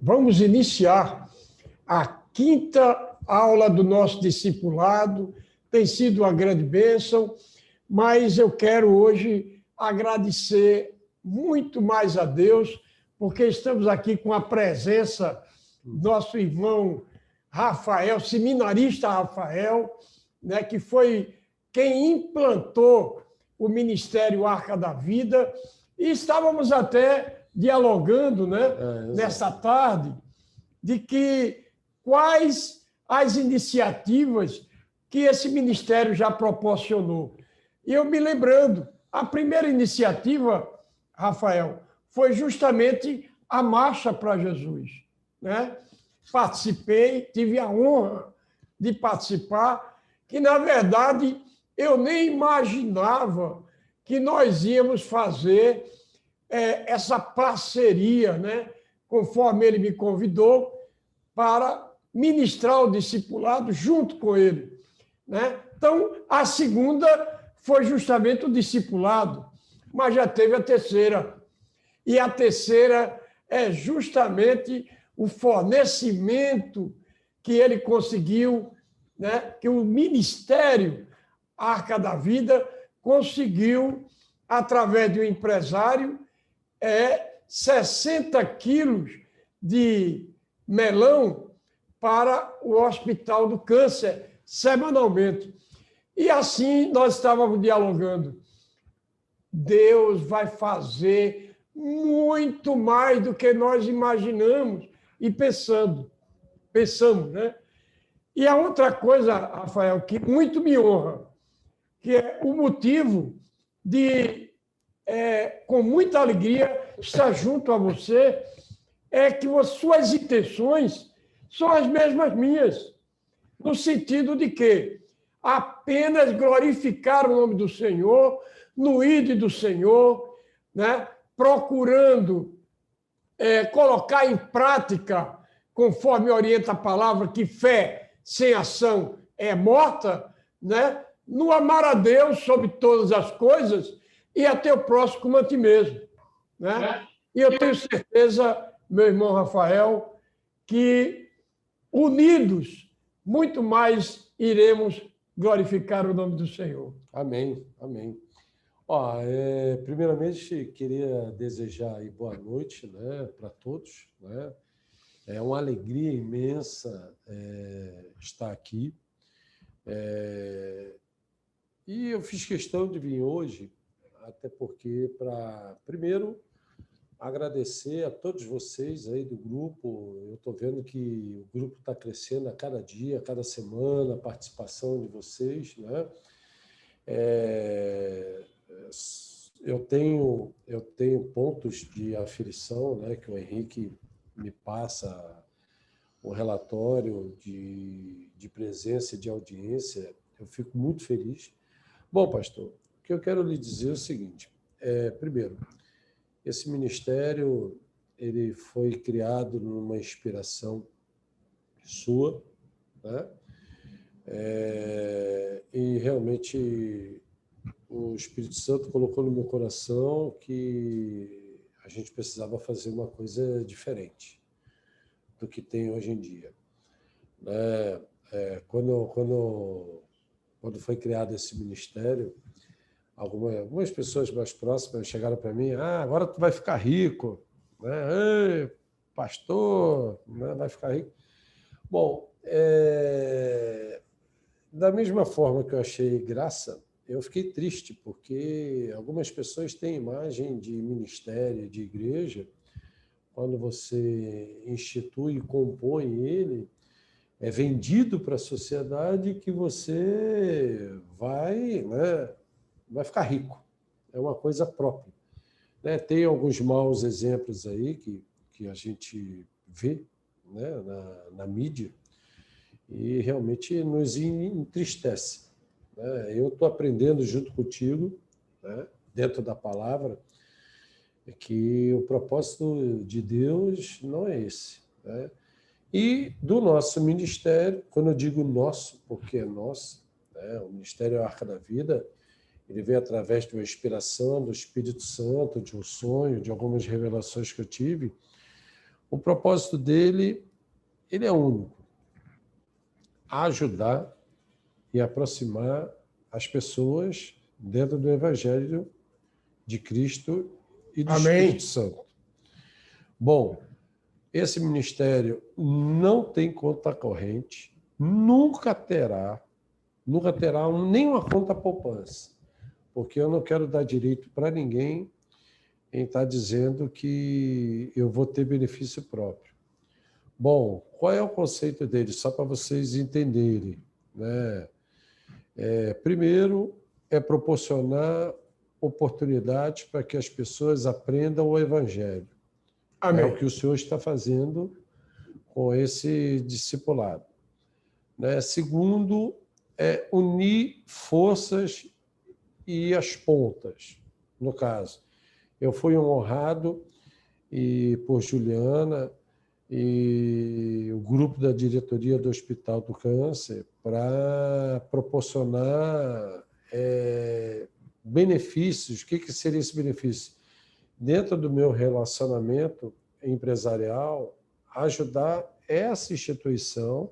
Vamos iniciar a quinta aula do nosso discipulado. Tem sido uma grande bênção, mas eu quero hoje agradecer muito mais a Deus, porque estamos aqui com a presença do nosso irmão Rafael, seminarista Rafael, né, que foi quem implantou o Ministério Arca da Vida, e estávamos até dialogando, né, nessa tarde, de que quais as iniciativas que esse ministério já proporcionou. E eu me lembrando, a primeira iniciativa, Rafael, foi justamente a Marcha para Jesus, né? Participei, tive a honra de participar, que, na verdade, eu nem imaginava que nós íamos fazer essa parceria, né? Conforme ele me convidou, para ministrar o discipulado junto com ele, né? Então, a segunda foi justamente o discipulado, mas já teve a terceira. E a terceira é justamente o fornecimento que ele conseguiu, né? Que o Ministério Arca da Vida conseguiu, através de um empresário, 60 quilos de melão para o Hospital do Câncer, semanalmente. E assim nós estávamos dialogando. Deus vai fazer muito mais do que nós imaginamos e pensamos, né? E a outra coisa, Rafael, que muito me honra, que é o motivo de, com muita alegria, estar junto a você, é que suas intenções são as mesmas minhas, no sentido de que apenas glorificar o nome do Senhor, no ID do Senhor, né? Procurando colocar em prática, conforme orienta a palavra, que fé sem ação é morta, né? No amar a Deus sobre todas as coisas e a teu próximo como a ti mesmo, né? E eu tenho certeza, meu irmão Rafael, que unidos muito mais iremos glorificar o nome do Senhor. Amém, amém. Primeiramente, queria desejar aí boa noite, né, para todos, né? É uma alegria imensa estar aqui. E eu fiz questão de vir hoje, até porque, para, primeiro, agradecer a todos vocês aí do grupo. Eu estou vendo que o grupo está crescendo a cada dia, a cada semana, a participação de vocês, né? Eu tenho pontos de aferição, né, que o Henrique me passa o relatório de presença e de audiência. Eu fico muito feliz. Bom, pastor, o que eu quero lhe dizer é o seguinte. Primeiro, esse ministério ele foi criado numa inspiração sua, né? E realmente o Espírito Santo colocou no meu coração que a gente precisava fazer uma coisa diferente do que tem hoje em dia, né? Quando foi criado esse ministério, algumas pessoas mais próximas chegaram para mim: agora tu vai ficar rico, né? Ei, pastor, né? Vai ficar rico. Bom, da mesma forma que eu achei graça, eu fiquei triste, porque algumas pessoas têm imagem de ministério, de igreja, quando você institui e compõe ele, é vendido para a sociedade que você vai ficar rico. É uma coisa própria, né? Tem alguns maus exemplos aí que a gente vê, né, na mídia, e realmente nos entristece, né? Eu estou aprendendo junto contigo, né, dentro da palavra, que o propósito de Deus não é esse, né? E do nosso ministério, quando eu digo nosso, porque é nosso, né, o Ministério Arca da Vida, ele vem através de uma inspiração do Espírito Santo, de um sonho, de algumas revelações que eu tive. O propósito dele, ele é único. Ajudar e aproximar as pessoas dentro do Evangelho de Cristo e do Amém. Espírito Santo. Bom, esse ministério não tem conta corrente, nunca terá nenhuma conta poupança, porque eu não quero dar direito para ninguém em estar dizendo que eu vou ter benefício próprio. Bom, qual é o conceito dele? Só para vocês entenderem, né? Primeiro, é proporcionar oportunidades para que as pessoas aprendam o Evangelho. Amém. É o que o Senhor está fazendo com esse discipulado. Né? Segundo, é unir forças e as pontas. No caso, eu fui um honrado por Juliana e o grupo da diretoria do Hospital do Câncer para proporcionar benefícios. O que seria esse benefício? Dentro do meu relacionamento empresarial, ajudar essa instituição,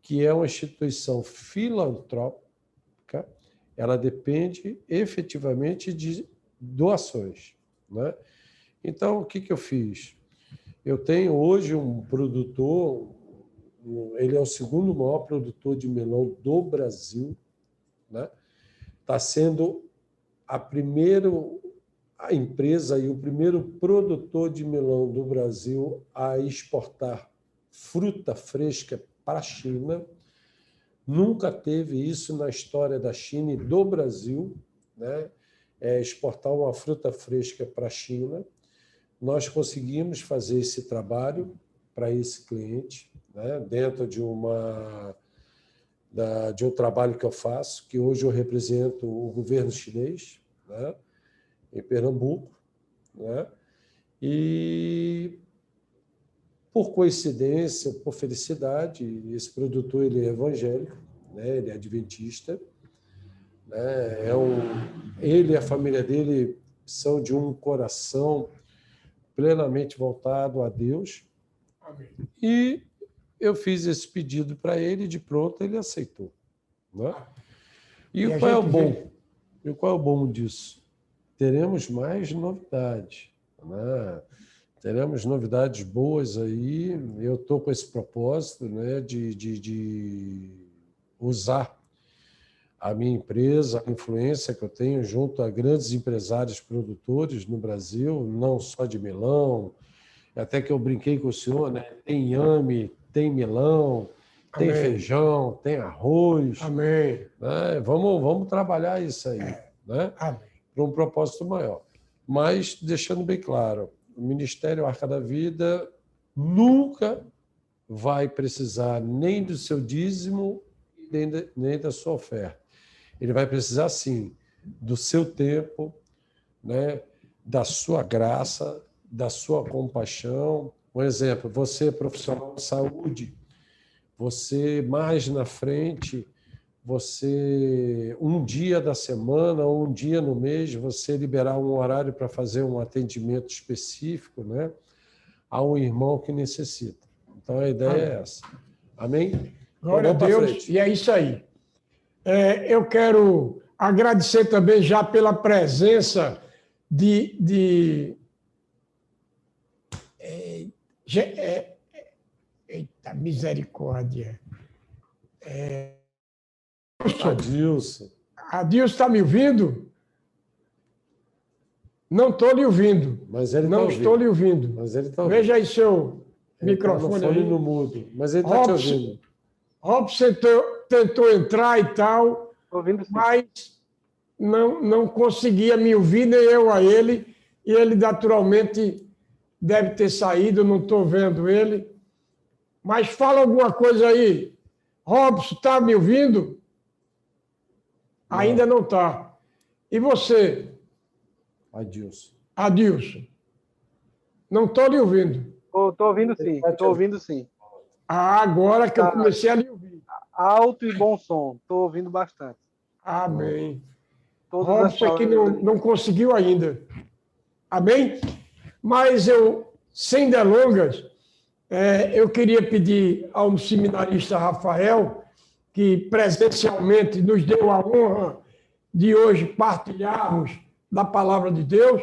que é uma instituição filantrópica, ela depende efetivamente de doações, né? Então, o que eu fiz? Eu tenho hoje um produtor, ele é o segundo maior produtor de melão do Brasil, né? Está sendo a empresa e o primeiro produtor de melão do Brasil a exportar fruta fresca para a China. Nunca teve isso na história da China e do Brasil, né? Exportar uma fruta fresca para a China. Nós conseguimos fazer esse trabalho para esse cliente, né? Dentro de um trabalho que eu faço, que hoje eu represento o governo chinês, né? Em Pernambuco, né? E, por coincidência, por felicidade, esse produtor ele é evangélico, né? Ele é adventista, né? Ele e a família dele são de um coração plenamente voltado a Deus. Amém. E eu fiz esse pedido para ele, de pronto ele aceitou, né? E qual é o bom? E qual é o bom disso? Teremos mais novidades, né? Teremos novidades boas aí. Eu estou com esse propósito, né, de usar a minha empresa, a influência que eu tenho junto a grandes empresários produtores no Brasil, não só de melão, até que eu brinquei com o senhor, né? Tem inhame, tem melão, tem Amém. feijão, tem arroz. Amém. Né? Vamos trabalhar isso aí, né? Amém. Para um propósito maior. Mas, deixando bem claro, o Ministério Arca da Vida nunca vai precisar nem do seu dízimo, nem da sua oferta. Ele vai precisar, sim, do seu tempo, né? Da sua graça, da sua compaixão. Um exemplo, você é profissional de saúde, você mais na frente, você um dia da semana ou um dia no mês, você liberar um horário para fazer um atendimento específico, né, a um irmão que necessita. Então, a ideia é essa. Amém? Glória a Deus. E é isso aí. Eu quero agradecer também já pela presença eita, misericórdia. Adilson. Adilson, está me ouvindo? Não estou lhe ouvindo. Mas ele não tá estou lhe ouvindo. Mas ele tá ouvindo. Veja aí seu microfone tá aí. no mudo. Mas ele está te ouvindo. Robson tentou entrar e tal, mas não conseguia me ouvir, nem eu a ele. E ele, naturalmente, deve ter saído, não estou vendo ele. Mas fala alguma coisa aí. Robson, está me ouvindo? Não. Ainda não está. E você? Adilson. Não estou lhe ouvindo. Estou ouvindo sim. Estou ouvindo sim. Agora que eu comecei a lhe ouvir. Alto e bom som. Estou ouvindo bastante. Amém. Robson é que não conseguiu ainda. Amém? Mas eu, sem delongas, Eu queria pedir ao seminarista Rafael, que presencialmente nos deu a honra de hoje partilharmos da palavra de Deus.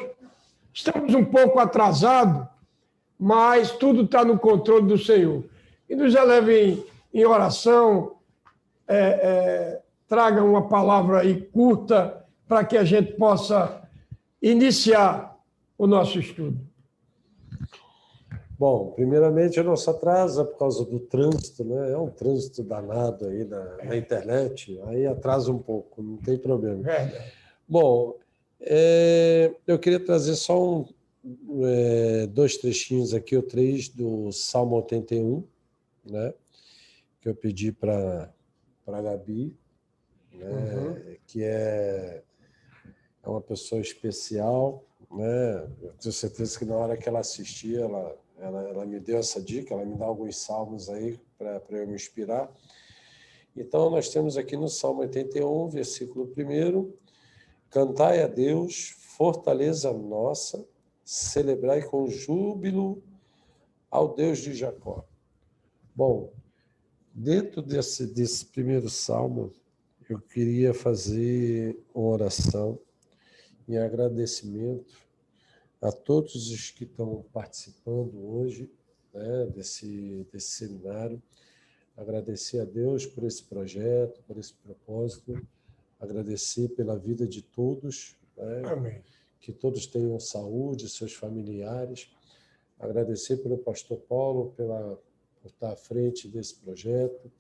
Estamos um pouco atrasados, mas tudo está no controle do Senhor. E nos eleve em oração, traga uma palavra aí curta para que a gente possa iniciar o nosso estudo. Bom, primeiramente, o nosso atraso é por causa do trânsito, né? É um trânsito danado aí na internet, aí atrasa um pouco, não tem problema. Bom, eu queria trazer só dois trechinhos aqui, o 3 do Salmo 81, né? Que eu pedi para a Gabi, né? Que é uma pessoa especial, né? Eu tenho certeza que na hora que ela assistia, ela me deu essa dica, ela me dá alguns salmos aí para eu me inspirar. Então, nós temos aqui no Salmo 81, versículo 1, cantai a Deus, fortaleza nossa, celebrai com júbilo ao Deus de Jacó. Bom, dentro desse primeiro salmo, eu queria fazer uma oração em agradecimento a todos os que estão participando hoje, né, desse seminário. Agradecer a Deus por esse projeto, por esse propósito, agradecer pela vida de todos, né, Amém. Que todos tenham saúde, seus familiares. Agradecer pelo pastor Paulo por estar à frente desse projeto.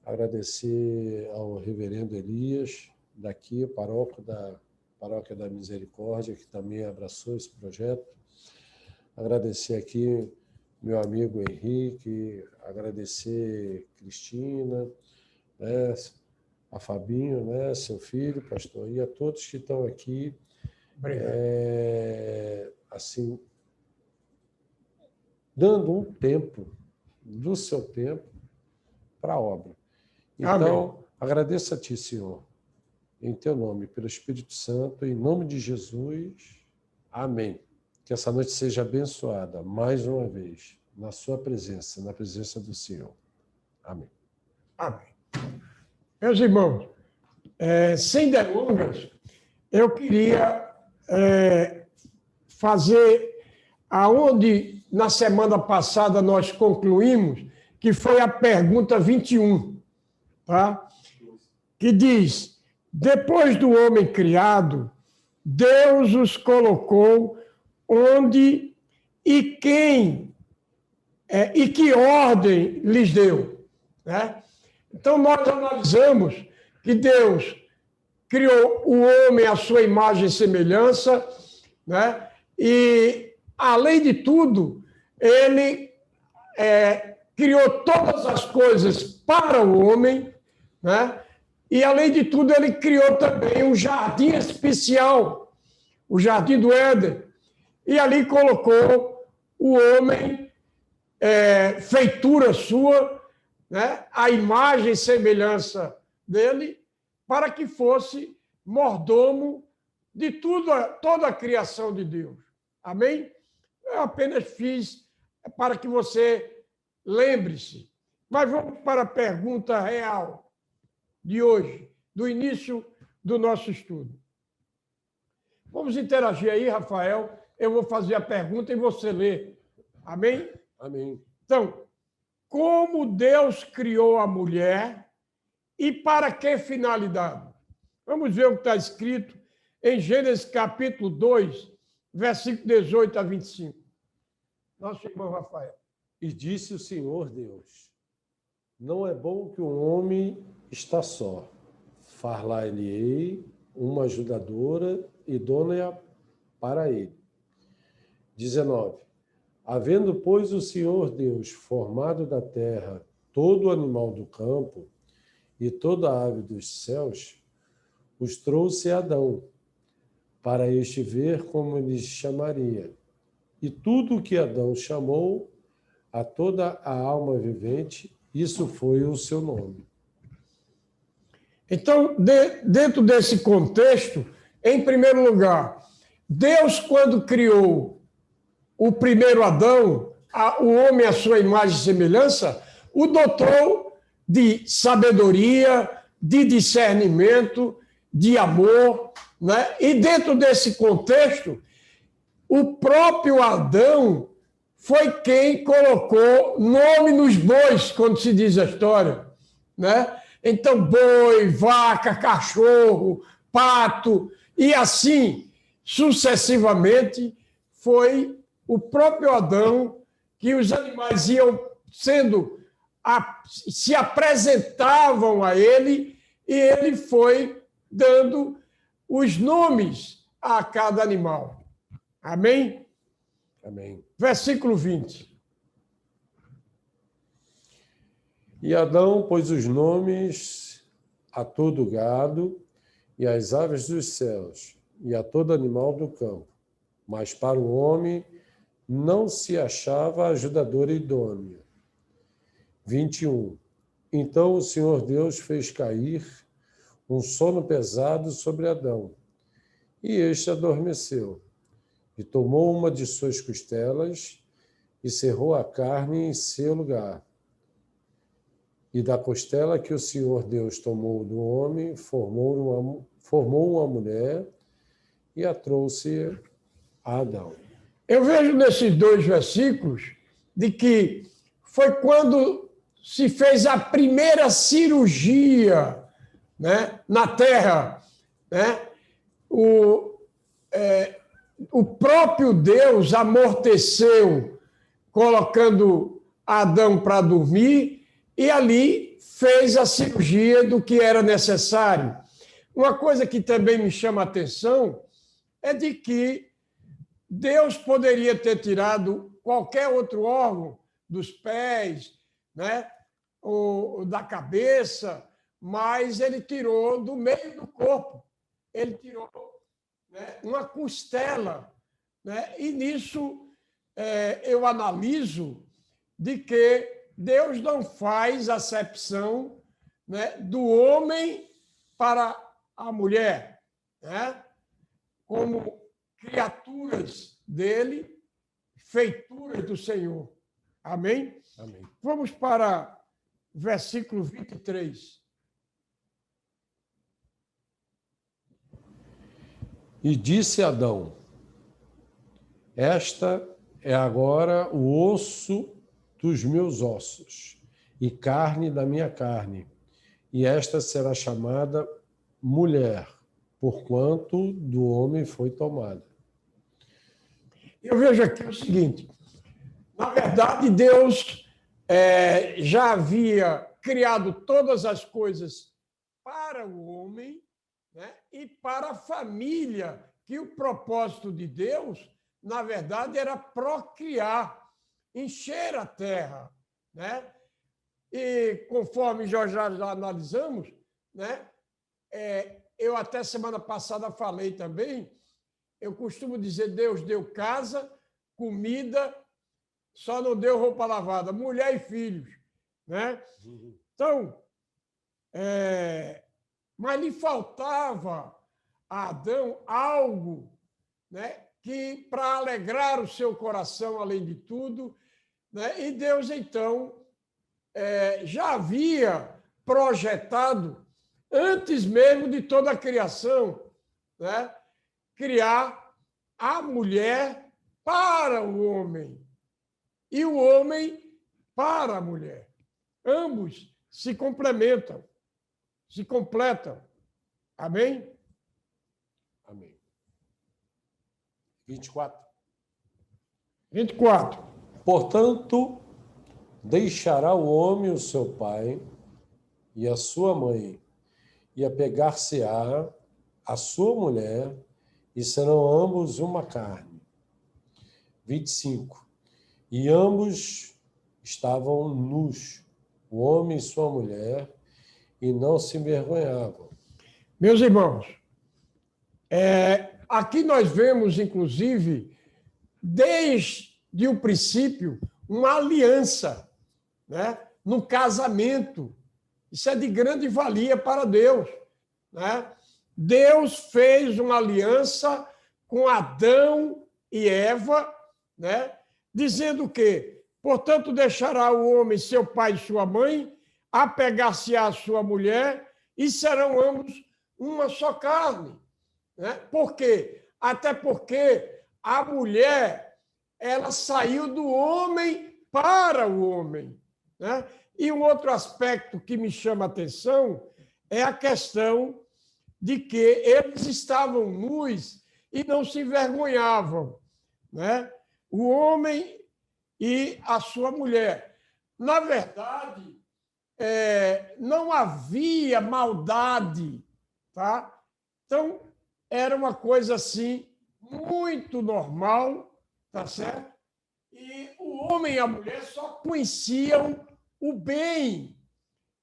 Agradecer ao reverendo Elias, daqui, paróquio da Paróquia da Misericórdia, que também abraçou esse projeto. Agradecer aqui meu amigo Henrique, agradecer Cristina, né, a Fabinho, né, seu filho, pastor, e a todos que estão aqui. Assim, dando um tempo do seu tempo para a obra. Então, amém. Agradeço a ti, Senhor, em teu nome, pelo Espírito Santo, em nome de Jesus. Amém. Que essa noite seja abençoada, mais uma vez, na sua presença, na presença do Senhor. Amém. Amém. Meus irmãos, sem delongas, eu queria fazer aonde na semana passada nós concluímos, que foi a pergunta 21, tá? Que diz: depois do homem criado, Deus os colocou onde e quem e que ordem lhes deu, né? Então nós analisamos que Deus criou o homem à sua imagem e semelhança, né? E além de tudo, ele criou todas as coisas para o homem, né? E, além de tudo, ele criou também um jardim especial, o Jardim do Éden. E ali colocou o homem, feitura sua, né, a imagem e semelhança dele, para que fosse mordomo de toda a criação de Deus. Amém? Eu apenas fiz para que você lembre-se. Mas vamos para a pergunta real de hoje, do início do nosso estudo. Vamos interagir aí, Rafael. Eu vou fazer a pergunta e você lê. Amém? Amém. Então, como Deus criou a mulher e para que finalidade? Vamos ver o que está escrito em Gênesis capítulo 2, versículo 18 a 25. Nosso irmão Rafael. E disse o Senhor Deus: não é bom que o homem está só. Far-lhe-ei uma ajudadora idônea para ele. 19. Havendo, pois, o Senhor Deus formado da terra todo animal do campo e toda ave dos céus, os trouxe a Adão, para este ver como lhes chamaria. E tudo o que Adão chamou a toda a alma vivente, isso foi o seu nome. Então, dentro desse contexto, em primeiro lugar, Deus, quando criou o primeiro Adão, o homem à sua imagem e semelhança, o dotou de sabedoria, de discernimento, de amor, né? E dentro desse contexto, o próprio Adão foi quem colocou nome nos bois, quando se diz a história, né? Então, boi, vaca, cachorro, pato, e assim sucessivamente, foi o próprio Adão que os animais iam se apresentavam a ele, e ele foi dando os nomes a cada animal. Amém? Amém. Versículo 20. E Adão pôs os nomes a todo gado e às aves dos céus e a todo animal do campo. Mas para o homem não se achava ajudadora idônea. 21. Então o Senhor Deus fez cair um sono pesado sobre Adão, e este adormeceu. E tomou uma de suas costelas e cerrou a carne em seu lugar. E da costela que o Senhor Deus tomou do homem, formou uma mulher e a trouxe a Adão. Eu vejo nesses dois versículos de que foi quando se fez a primeira cirurgia, né, na Terra, né? O próprio Deus amorteceu, colocando Adão para dormir, e ali fez a cirurgia do que era necessário. Uma coisa que também me chama a atenção é de que Deus poderia ter tirado qualquer outro órgão dos pés, né, ou da cabeça, mas ele tirou do meio do corpo. Ele tirou, né, uma costela, né? E nisso eu analiso de que Deus não faz acepção, né, do homem para a mulher, né, como criaturas dele, feituras do Senhor. Amém? Amém. Vamos para versículo 23. E disse Adão: esta é agora o osso dos meus ossos e carne da minha carne, e esta será chamada mulher, porquanto do homem foi tomada. Eu vejo aqui o seguinte: na verdade, Deus já havia criado todas as coisas para o homem, né, e para a família, que o propósito de Deus, na verdade, era procriar, encher a terra, né? E conforme já analisamos, né, eu até semana passada falei também, eu costumo dizer, Deus deu casa, comida, só não deu roupa lavada, mulher e filhos, né? Então, mas lhe faltava a Adão algo, né, que para alegrar o seu coração, além de tudo, né? E Deus, então, já havia projetado, antes mesmo de toda a criação, né, criar a mulher para o homem e o homem para a mulher. Ambos se complementam, se completam. Amém? Amém. 24. 24. Portanto, deixará o homem o seu pai e a sua mãe, e apegar-se-á a sua mulher, e serão ambos uma carne. 25. E ambos estavam nus, o homem e sua mulher, e não se envergonhavam. Meus irmãos, aqui nós vemos, inclusive, desde o princípio, uma aliança, né, no casamento. Isso é de grande valia para Deus, né? Deus fez uma aliança com Adão e Eva, né, dizendo que Portanto, deixará o homem seu pai e sua mãe, apegar-se-á à sua mulher, e serão ambos uma só carne. Né? Por quê? Até porque a mulher, ela saiu do homem para o homem. Né? E um outro aspecto que me chama a atenção é a questão de que eles estavam nus e não se envergonhavam. Né? O homem e a sua mulher. Na verdade, não havia maldade, tá? Então, era uma coisa assim, muito normal, tá certo? E o homem e a mulher só conheciam o bem,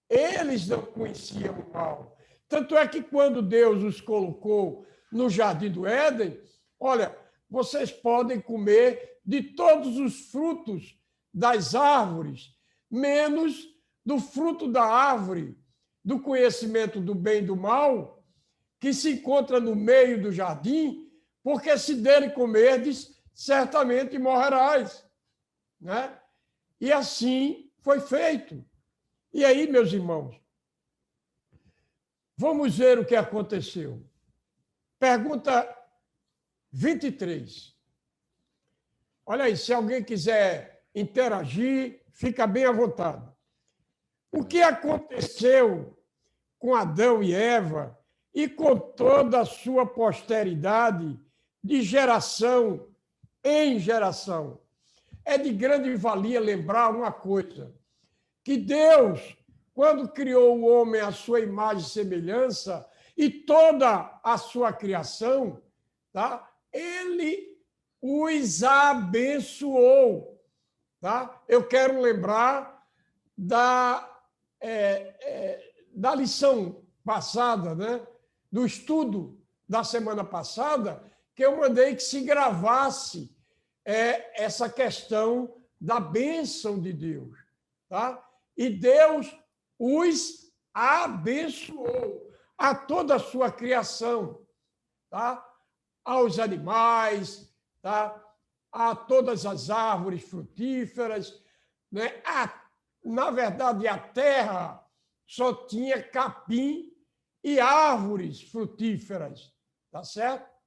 eles não conheciam o mal. Tanto é que quando Deus os colocou no Jardim do Éden, olha, vocês podem comer de todos os frutos das árvores, menos do fruto da árvore do conhecimento do bem e do mal, que se encontra no meio do jardim, porque se dele comerdes, certamente morrerás. Né? E assim foi feito. E aí, meus irmãos, vamos ver o que aconteceu. Pergunta 23. Olha aí, se alguém quiser interagir, fica bem à vontade. O que aconteceu com Adão e Eva e com toda a sua posteridade de geração em geração? É de grande valia lembrar uma coisa, que Deus, quando criou o homem à sua imagem e semelhança e toda a sua criação, tá? Ele os abençoou. Tá? Eu quero lembrar da lição passada, né? Do estudo da semana passada, que eu mandei que se gravasse essa questão da bênção de Deus. Tá? E Deus os abençoou a toda a sua criação, tá? Aos animais, tá? A todas as árvores frutíferas. Né? Na verdade, a terra só tinha capim e árvores frutíferas, tá certo?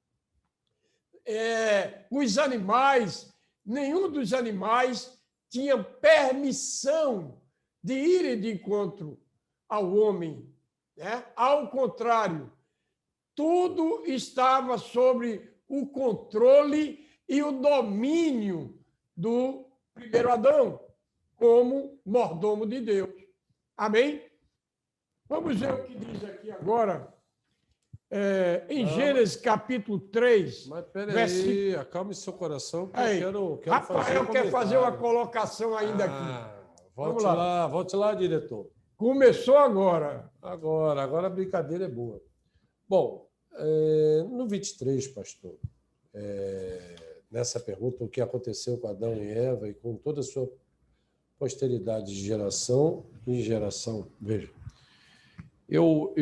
Os animais, nenhum dos animais tinha permissão de irem de encontro ao homem. Né? Ao contrário, tudo estava sobre o controle e o domínio do primeiro Adão, como mordomo de Deus. Amém? Vamos ver o que diz aqui agora, em Gênesis capítulo 3. Mas peraí, acalme seu coração, que eu quero Rafael quer fazer uma colocação ainda aqui. Volte lá, diretor. Começou agora. Agora a brincadeira é boa. Bom, no 23, pastor, nessa pergunta, o que aconteceu com Adão e Eva e com toda a sua posteridade de geração em geração. Veja, eu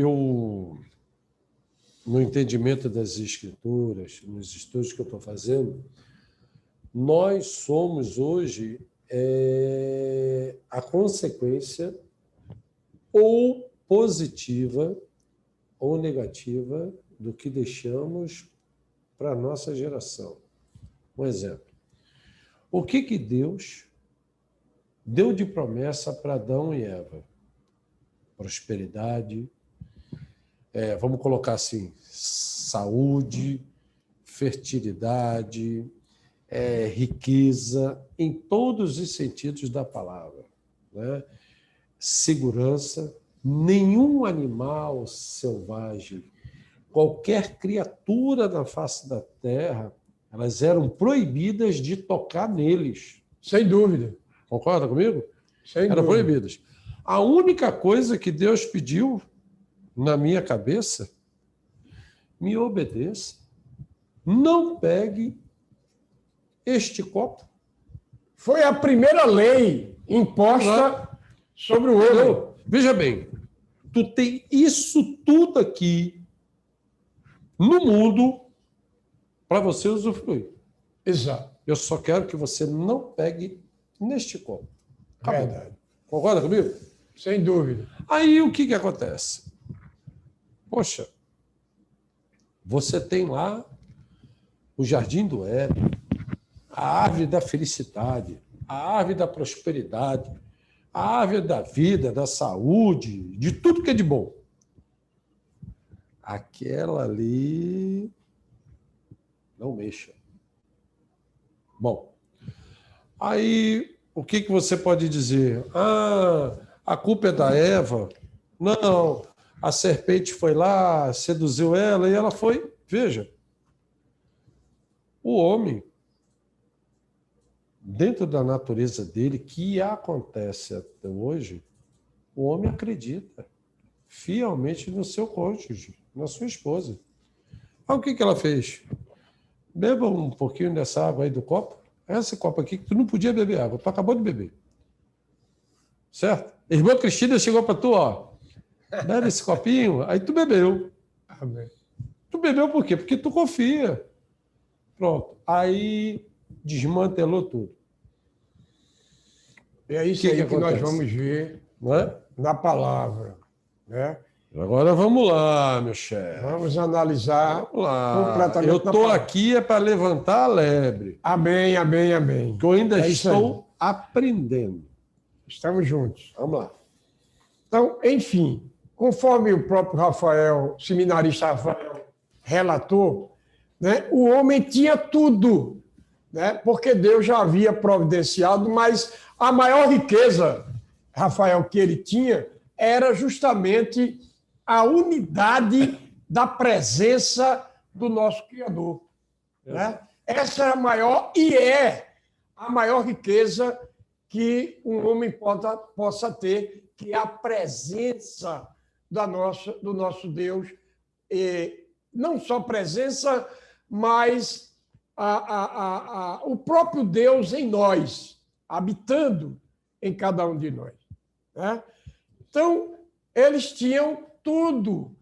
no entendimento das Escrituras, nos estudos que eu estou fazendo, nós somos hoje a consequência ou positiva ou negativa do que deixamos para a nossa geração. Um exemplo. O que Deus deu de promessa para Adão e Eva? Prosperidade, vamos colocar assim, saúde, fertilidade, riqueza, em todos os sentidos da palavra. Né? Segurança. Nenhum animal selvagem, qualquer criatura na face da terra, elas eram proibidas de tocar neles. Sem dúvida. Concorda comigo? Sem dúvida. Eram proibidas. A única coisa que Deus pediu na minha cabeça, me obedeça. Não pegue este copo. Foi a primeira lei imposta sobre o homem. Veja bem, tu tem isso tudo aqui no mundo para você usufruir. Exato. Eu só quero que você não pegue neste copo. Acabou. Verdade. Concorda comigo? Sem dúvida. Aí o que acontece? Poxa, você tem lá o Jardim do Éden, a árvore da felicidade, a árvore da prosperidade, a árvore da vida, da saúde, de tudo que é de bom. Aquela ali, não mexa. Bom, aí o que você pode dizer? Ah, a culpa é da Eva? Não, a serpente foi lá, seduziu ela e ela foi. Veja, o homem, dentro da natureza dele, que acontece até hoje, o homem acredita fielmente no seu cônjuge, na sua esposa. Aí o que ela fez? Beba um pouquinho dessa água aí do copo. Esse copo aqui que tu não podia beber água, tu acabou de beber. Certo? Irmã Cristina chegou para tu, ó. Bebe esse copinho, aí tu bebeu. Amém. Tu bebeu por quê? Porque tu confia. Pronto. Aí desmantelou tudo. E é isso aí que nós vamos ver, não é? Na palavra, né? Agora vamos lá, meu chefe. Vamos analisar completamente. Eu estou aqui é para levantar a lebre. Amém, amém, amém. Que eu ainda estou aprendendo. Estamos juntos. Vamos lá. Então, enfim, conforme o próprio Rafael, seminarista Rafael, relatou, né, o homem tinha tudo, né, porque Deus já havia providenciado, mas a maior riqueza, Rafael, que ele tinha era justamente a unidade da presença do nosso Criador. Né? Essa é a maior e é a maior riqueza que um homem possa ter, que é a presença do nosso Deus. E não só presença, mas o próprio Deus em nós, habitando em cada um de nós. Né? Então, eles tinham tudo,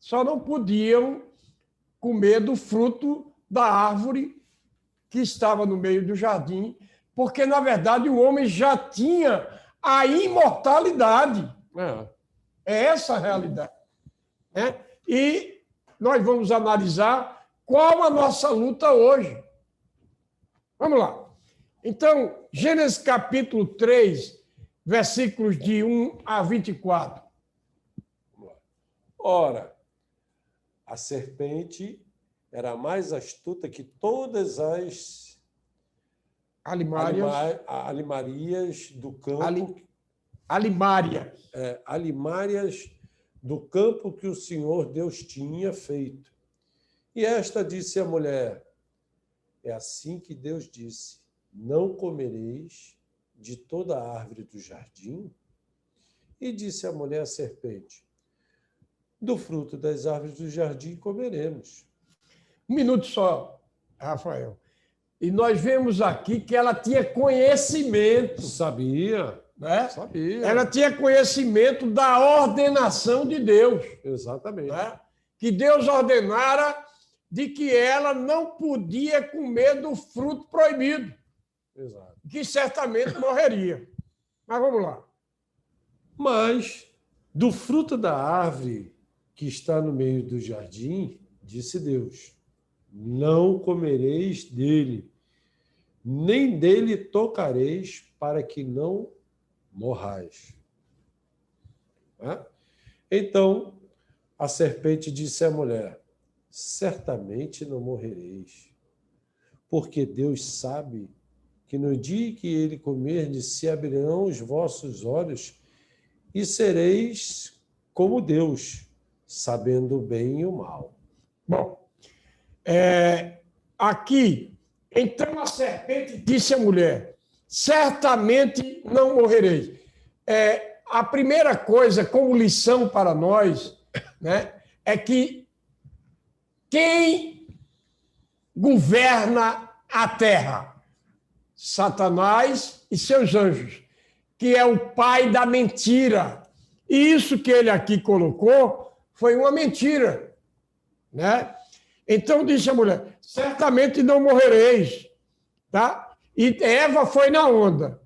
só não podiam comer do fruto da árvore que estava no meio do jardim, porque, na verdade, o homem já tinha a imortalidade. É essa a realidade. Né? E nós vamos analisar qual a nossa luta hoje. Vamos lá. Então, Gênesis capítulo 3, versículos de 1 a 24. Ora, a serpente era mais astuta que todas as alimarias do campo. Alimárias do campo que o Senhor Deus tinha feito. E esta disse à mulher: é assim que Deus disse: não comereis de toda a árvore do jardim? E disse a mulher à serpente: do fruto das árvores do jardim comeremos. Um minuto só, Rafael. E nós vemos aqui que ela tinha conhecimento. Sabia, né? Sabia. Ela tinha conhecimento da ordenação de Deus. Exatamente. Né? Que Deus ordenara de que ela não podia comer do fruto proibido. Exato. Que certamente morreria. Mas vamos lá. Mas do fruto da árvore que está no meio do jardim, disse Deus: não comereis dele, nem dele tocareis, para que não morrais. Então, a serpente disse à mulher: certamente não morrereis, porque Deus sabe que no dia que ele comerdes, se abrirão os vossos olhos e sereis como Deus, sabendo o bem e o mal. Bom, aqui, então a serpente disse à mulher: certamente não morrereis. A primeira coisa, como lição para nós, né, é que quem governa a terra? Satanás e seus anjos, que é o pai da mentira. E isso que ele aqui colocou foi uma mentira, né? Então disse a mulher: certamente não morrereis, tá? E Eva foi na onda.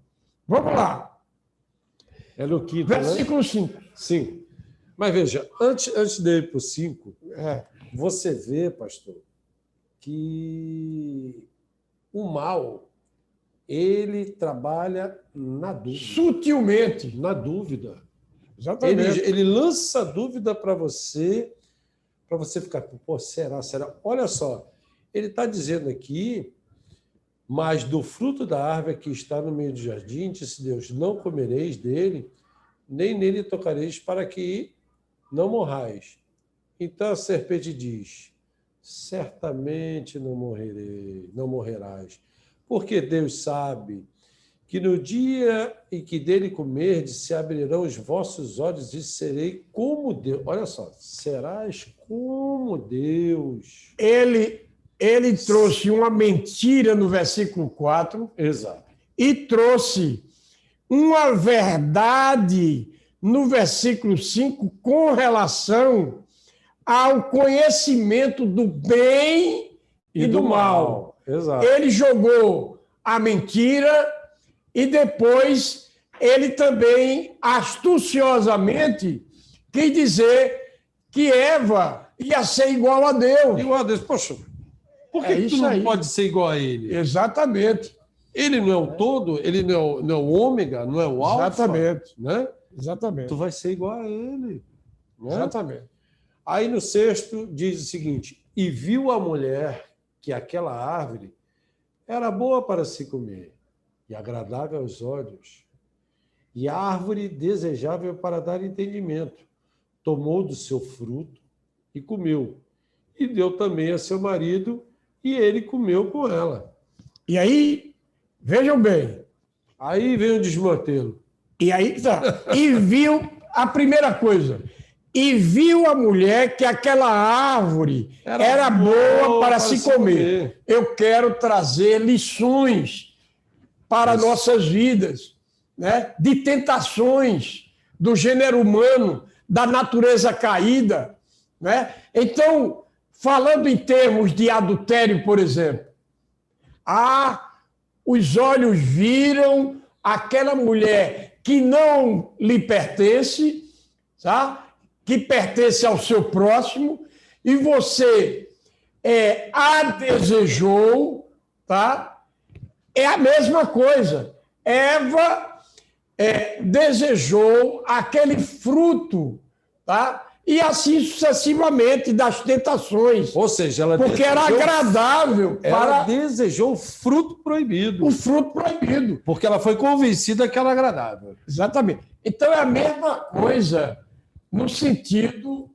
Vamos lá. É no quinto, Versículo né? 5. Sim. Mas veja, antes de ir para o 5, É. você vê, pastor, que o mal, ele trabalha na dúvida. Sutilmente. Na dúvida. Exatamente. Ele lança dúvida para você ficar, pô, será? Olha só, ele está dizendo aqui, mas do fruto da árvore que está no meio do jardim, disse Deus, não comereis dele, nem nele tocareis, para que não morrais. Então a serpente diz, certamente não morrerás, porque Deus sabe que no dia em que dele comerdes, se abrirão os vossos olhos e serei como Deus. Olha só, serás como Deus. Ele trouxe uma mentira no versículo 4. Exato. E trouxe uma verdade no versículo 5 com relação ao conhecimento do bem e do mal. Exato. Ele jogou a mentira e depois ele também astuciosamente quis dizer que Eva ia ser igual a Deus. Igual a Deus. Poxa, por que tu não pode ser igual a ele? Exatamente. Ele não é o todo, ele não é o ômega, não é o alfa. Exatamente. Né? Exatamente. Tu vai ser igual a ele. Né? Exatamente. Aí no 6 diz o seguinte, e viu a mulher que aquela árvore era boa para se comer e agradável aos olhos, e a árvore desejável para dar entendimento. Tomou do seu fruto e comeu, e deu também a seu marido, e ele comeu com ela. E aí, vejam bem. Aí vem o desmantelo. E aí, tá. E viu a primeira coisa. E viu a mulher que aquela árvore era boa para se comer. Eu quero trazer lições para nossas vidas, né? De tentações do gênero humano, da natureza caída, né? Então, falando em termos de adultério, por exemplo, os olhos viram aquela mulher que não lhe pertence, tá? Que pertence ao seu próximo, e você a desejou, tá? É a mesma coisa. Eva desejou aquele fruto, tá? E assim sucessivamente das tentações. Ou seja, ela porque era agradável ela desejou o fruto proibido. O fruto proibido. Porque ela foi convencida que era agradável. Exatamente. Então é a mesma coisa no sentido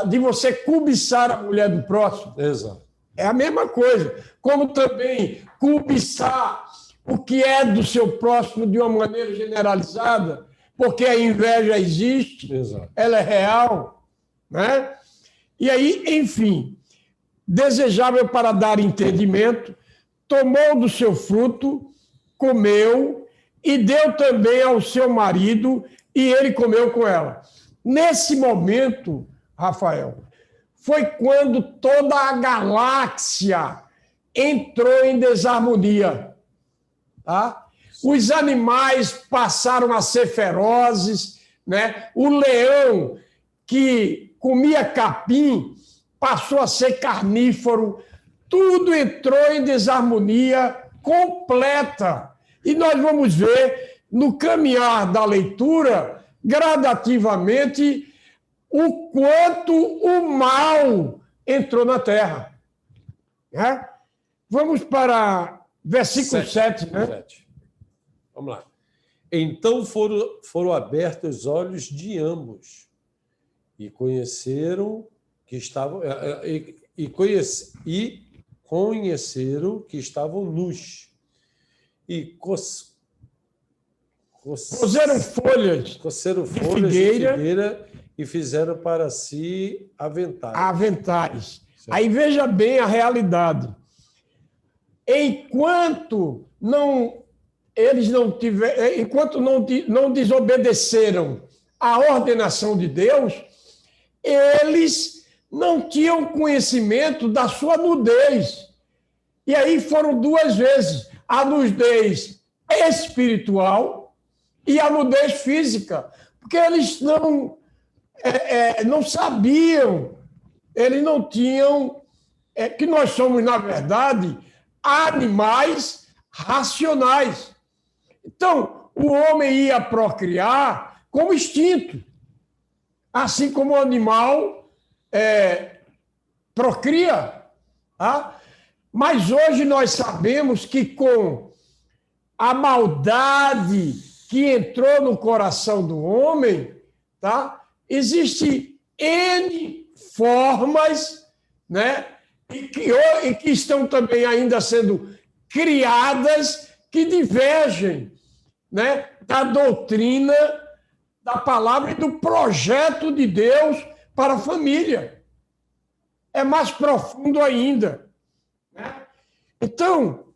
de você cobiçar a mulher do próximo. Exato. É a mesma coisa. Como também cobiçar o que é do seu próximo de uma maneira generalizada, porque a inveja existe, exato, ela é real, né? E aí, enfim, desejável para dar entendimento, tomou do seu fruto, comeu e deu também ao seu marido, e ele comeu com ela. Nesse momento, Rafael, foi quando toda a galáxia entrou em desarmonia. Tá? Os animais passaram a ser ferozes, né? O leão, que comia capim, passou a ser carnífero. Tudo entrou em desarmonia completa. E nós vamos ver, no caminhar da leitura, gradativamente, o quanto o mal entrou na terra. Né? Vamos para versículo 7, né? 7. Vamos lá. Então foram abertos os olhos de ambos e conheceram que estavam conheceram que estavam nus e coceram folhas de figueira e fizeram para si aventais. Aí veja bem a realidade. Enquanto não desobedeceram à ordenação de Deus, eles não tinham conhecimento da sua nudez. E aí foram duas vezes. A nudez espiritual e a nudez física, porque eles não sabiam, eles não tinham, que nós somos, na verdade, animais racionais. Então, o homem ia procriar como instinto, assim como o animal procria. Tá? Mas hoje nós sabemos que com a maldade que entrou no coração do homem, tá? Existe N formas, né? E que estão também ainda sendo criadas que divergem, né? Da doutrina, da palavra e do projeto de Deus para a família. É mais profundo ainda. Né? Então,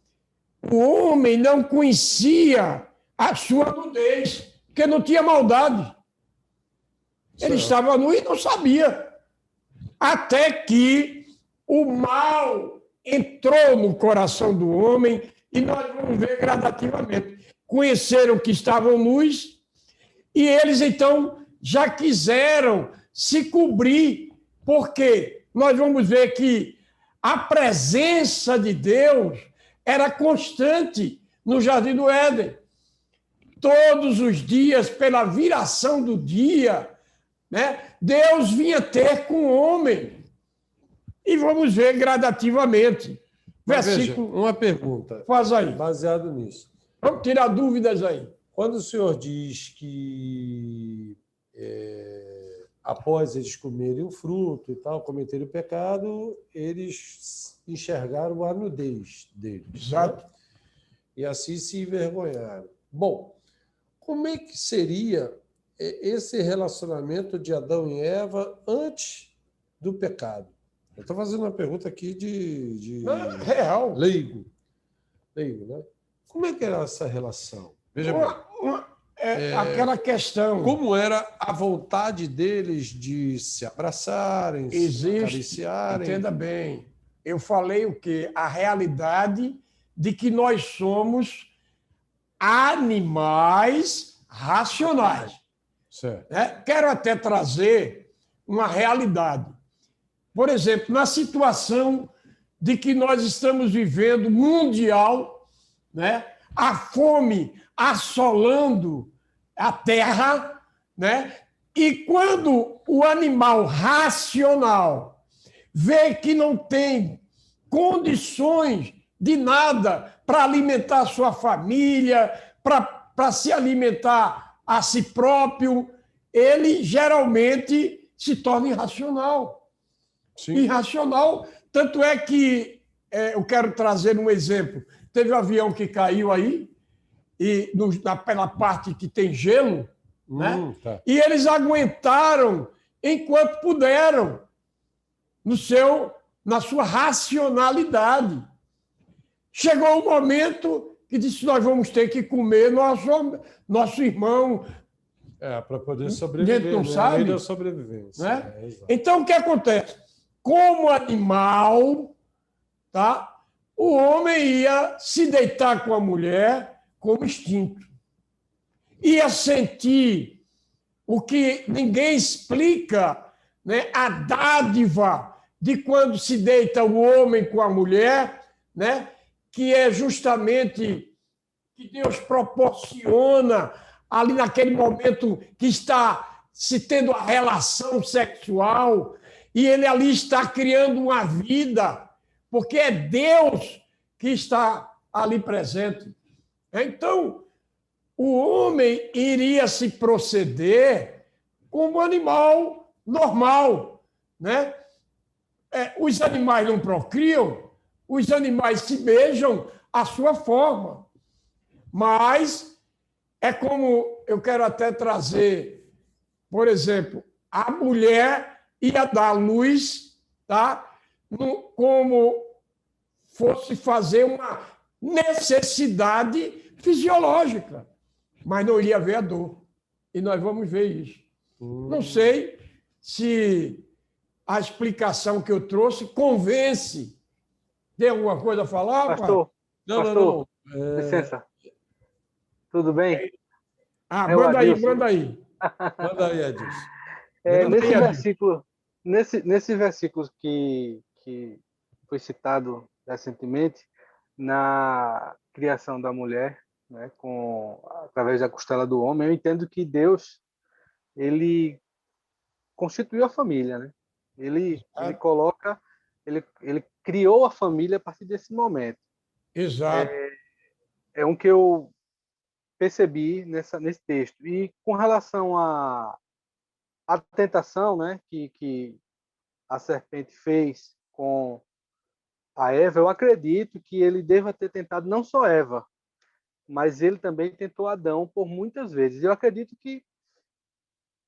o homem não conhecia a sua nudez, porque não tinha maldade. Ele estava nu e não sabia. Até que o mal entrou no coração do homem e nós vamos ver gradativamente. Conheceram que estavam nus e eles, então, já quiseram se cobrir, porque nós vamos ver que a presença de Deus era constante no Jardim do Éden. Todos os dias, pela viração do dia, né, Deus vinha ter com o homem. E vamos ver gradativamente. Versículo... Veja, uma pergunta. Faz aí. Baseado nisso. Vamos tirar dúvidas aí. Quando o senhor diz que após eles comerem o fruto e tal, cometerem o pecado, eles enxergaram a nudez deles. Exato. Né? E assim se envergonharam. Bom, como é que seria esse relacionamento de Adão e Eva antes do pecado? Eu estou fazendo uma pergunta aqui de real. Leigo, né? Como é que era essa relação? Veja bem. Aquela questão. Como era a vontade deles de se abraçarem, se acariciarem? Entenda bem. Eu falei o quê? A realidade de que nós somos animais racionais. Certo. Quero até trazer uma realidade. Por exemplo, na situação de que nós estamos vivendo mundial, né? A fome assolando a terra, né? E quando o animal racional vê que não tem condições de nada para alimentar a sua família, para se alimentar a si próprio, ele geralmente se torna irracional. Sim. Irracional, tanto é que eu quero trazer um exemplo. Teve um avião que caiu aí, e pela parte que tem gelo, né? Tá. E eles aguentaram enquanto puderam, na sua racionalidade. Chegou o momento que disse: nós vamos ter que comer nosso irmão. Para poder sobreviver. A gente não sabe. Da sobrevivência. Né? Então, o que acontece? Como animal, tá? O homem ia se deitar com a mulher como instinto. Ia sentir o que ninguém explica, né? A dádiva de quando se deita o homem com a mulher, né? Que é justamente que Deus proporciona ali naquele momento que está se tendo a relação sexual, e ele ali está criando uma vida, porque é Deus que está ali presente. Então, o homem iria se proceder como um animal normal, né? Os animais não procriam, os animais se beijam à sua forma. Mas é como eu quero até trazer, por exemplo, a mulher ia dar luz, tá? Como fosse fazer uma necessidade fisiológica, mas não iria ver a dor. E nós vamos ver isso. Não sei se a explicação que eu trouxe convence. Tem alguma coisa a falar? Pastor, Não. licença. Tudo bem? Manda aí, manda aí. Manda aí, Adilson. Nesse versículo que foi citado recentemente, na criação da mulher, né, através da costela do homem, eu entendo que Deus ele constituiu a família, né? Ele criou a família a partir desse momento. Exato. É um que eu percebi nesse texto. E com relação à tentação, né, que a serpente fez com a Eva, eu acredito que ele deva ter tentado não só Eva, mas ele também tentou Adão por muitas vezes. Eu acredito que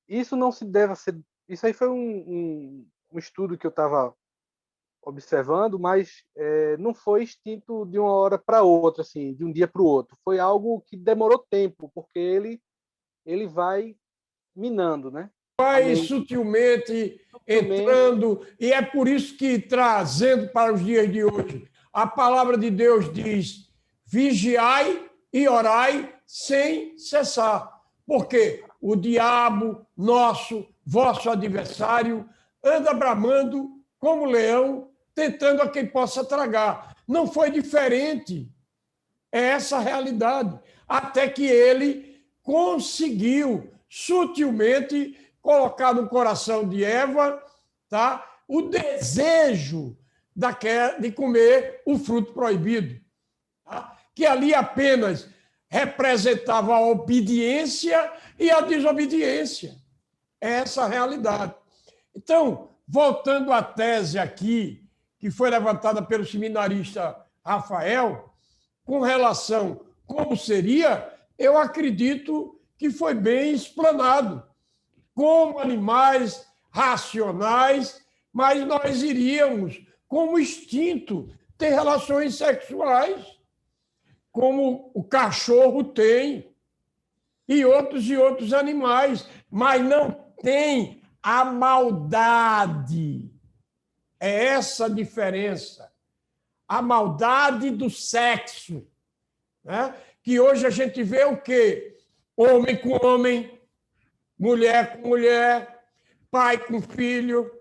isso não se deve ser. Isso aí foi um estudo que eu estava observando, mas não foi extinto de uma hora para outra, assim, de um dia para o outro. Foi algo que demorou tempo, porque ele vai minando, né? Vai sutilmente entrando, e é por isso que, trazendo para os dias de hoje, a palavra de Deus diz: vigiai e orai sem cessar. Porque o diabo, vosso adversário, anda bramando como leão, tentando a quem possa tragar. Não foi diferente. É essa a realidade. Até que ele conseguiu sutilmente colocar no coração de Eva, tá, o desejo de comer o fruto proibido, tá? Que ali apenas representava a obediência e a desobediência. É essa a realidade. Então, voltando à tese aqui, que foi levantada pelo seminarista Rafael, com relação a como seria, eu acredito que foi bem explanado. Como animais racionais, mas nós iríamos, como instinto, ter relações sexuais, como o cachorro tem, e outros animais, mas não tem a maldade. É essa a diferença. A maldade do sexo, né? Que hoje a gente vê o quê? Homem com homem, mulher com mulher, pai com filho,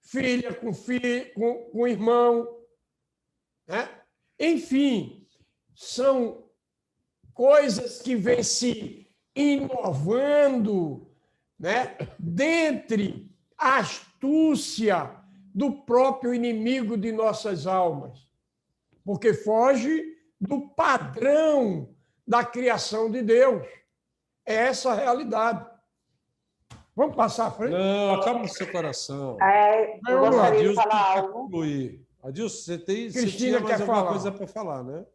filha com filho, com irmão, né? Enfim, são coisas que vêm se inovando, né? Dentre a astúcia do próprio inimigo de nossas almas, porque foge do padrão da criação de Deus. É essa a realidade. Vamos passar à frente? Não, acalma o seu coração. Eu gostaria de falar quer algo. concluir. Adilson, você Cristina tinha mais quer alguma falar. coisa para falar, né?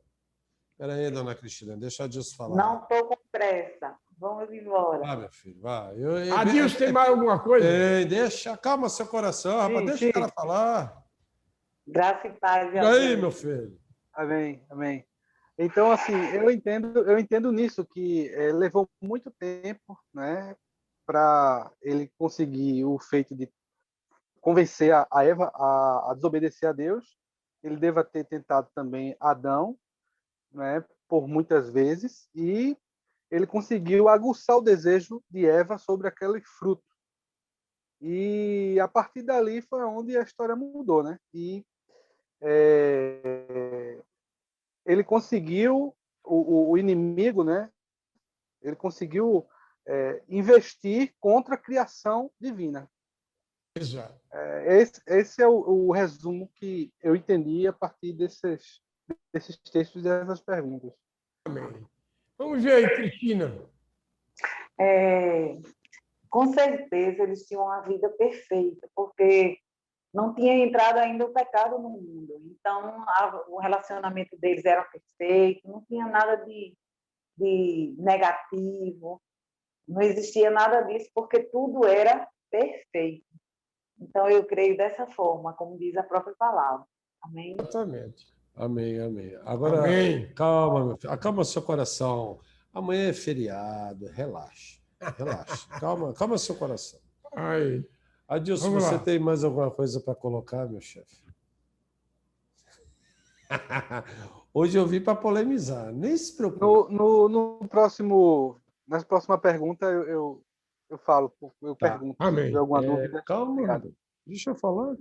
Espera aí, dona Cristina, deixa a Adilson falar. Não estou com pressa. Vamos embora. Vai, meu filho, vai. Adilson, tem mais alguma coisa? Acalma seu coração, rapaz, deixa o cara falar. Graça e paz. E aí, meu filho? Amém, amém. Então, assim, eu entendo nisso, que levou muito tempo, né, para ele conseguir o feito de convencer a Eva a desobedecer a Deus. Ele deva ter tentado também Adão, né, por muitas vezes, e ele conseguiu aguçar o desejo de Eva sobre aquele fruto. E a partir dali foi onde a história mudou, né? E ele conseguiu, o inimigo, né? Ele conseguiu investir contra a criação divina. Exato. Esse é o resumo que eu entendi a partir desses textos e dessas perguntas. Amém. Vamos ver aí, Cristina. Com certeza eles tinham uma vida perfeita, porque não tinha entrado ainda o pecado no mundo. Então, o relacionamento deles era perfeito, não tinha nada de negativo, não existia nada disso, porque tudo era perfeito. Então, eu creio dessa forma, como diz a própria palavra. Amém? Exatamente. Amém, amém. Agora, amém. Calma, meu filho, acalma seu coração. Amanhã é feriado, relaxa. Relaxa, calma seu coração. Aí. Adilson, você tem mais alguma coisa para colocar, meu chefe? Hoje eu vim para polemizar, nem se preocupe. Na próxima pergunta, eu falo, eu Tá. pergunto se Amém. tiver alguma dúvida. Calma, Obrigado. deixa eu falar.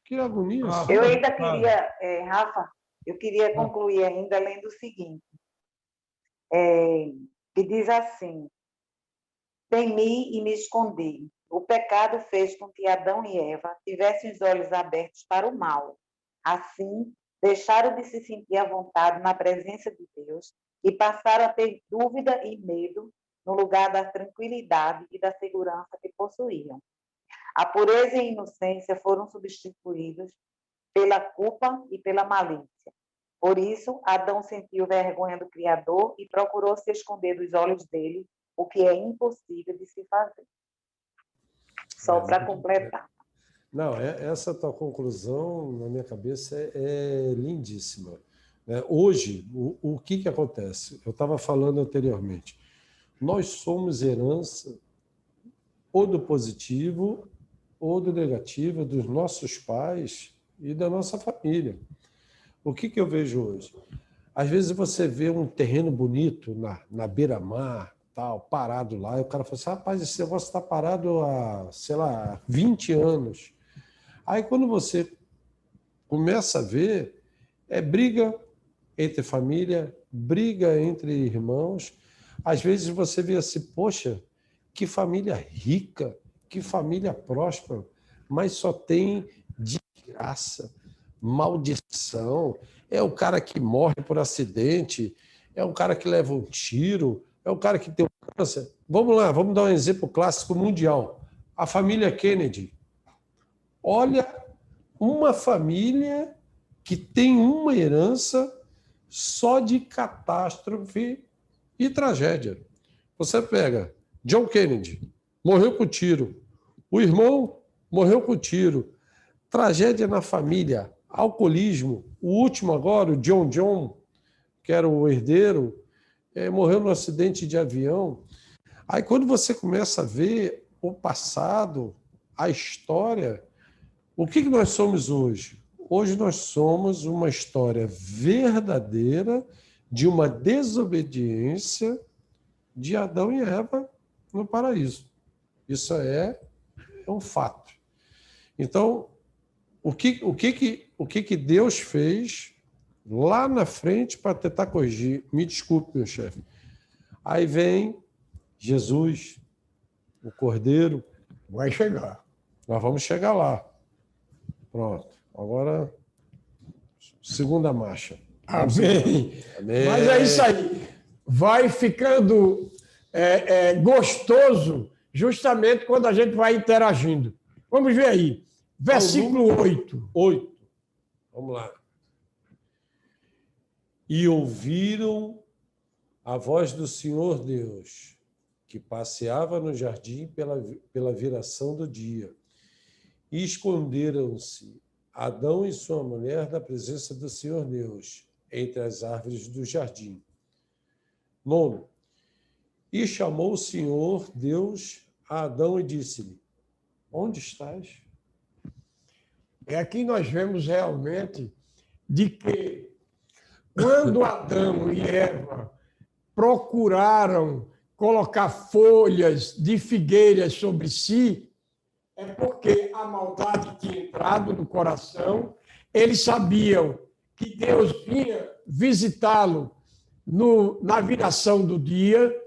Que agonia. Eu ainda queria, Rafa, eu queria concluir ainda lendo o seguinte, que diz assim: temi e me escondi. O pecado fez com que Adão e Eva tivessem os olhos abertos para o mal. Assim, deixaram de se sentir à vontade na presença de Deus e passaram a ter dúvida e medo no lugar da tranquilidade e da segurança que possuíam. A pureza e a inocência foram substituídos pela culpa e pela malícia. Por isso, Adão sentiu vergonha do Criador e procurou se esconder dos olhos dele, o que é impossível de se fazer. Só para completar. Não, essa tua conclusão, na minha cabeça, é lindíssima. Hoje, o que acontece? Eu estava falando anteriormente. Nós somos herança ou do positivo ou do negativo dos nossos pais e da nossa família. O que eu vejo hoje? Às vezes você vê um terreno bonito na beira-mar, tal, parado lá, e o cara fala assim, rapaz, esse negócio está parado há, sei lá, 20 anos. Aí quando você começa a ver, é briga entre família, briga entre irmãos. Às vezes você vê assim, poxa, que família rica, que família próspera, mas só tem desgraça, maldição. É o cara que morre por acidente, é o cara que leva um tiro, é o cara que tem um câncer. Vamos lá, vamos dar um exemplo clássico mundial. A família Kennedy. Olha, uma família que tem uma herança só de catástrofe e tragédia. Você pega John Kennedy, morreu com tiro. O irmão morreu com tiro. Tragédia na família, alcoolismo. O último agora, o John, que era o herdeiro, morreu num acidente de avião. Aí quando você começa a ver o passado, a história, o que nós somos hoje? Hoje nós somos uma história verdadeira de uma desobediência de Adão e Eva no paraíso. Isso é um fato. Então, o que Deus fez lá na frente para tentar corrigir? Me desculpe, meu chefe. Aí vem Jesus, o Cordeiro. Vai chegar. Nós vamos chegar lá. Pronto. Agora, segunda marcha. Amém. Amém. Mas é isso aí. Vai ficando gostoso justamente quando a gente vai interagindo. Vamos ver aí. Versículo 8. 8. Vamos lá. E ouviram a voz do Senhor Deus, que passeava no jardim pela viração do dia. E esconderam-se Adão e sua mulher da presença do Senhor Deus, entre as árvores do jardim. 9. E chamou o Senhor Deus a Adão e disse-lhe, onde estás? Aqui nós vemos realmente de que quando Adão e Eva procuraram colocar folhas de figueiras sobre si, é porque a maldade tinha entrado no coração, eles sabiam que Deus vinha visitá-lo na viração do dia,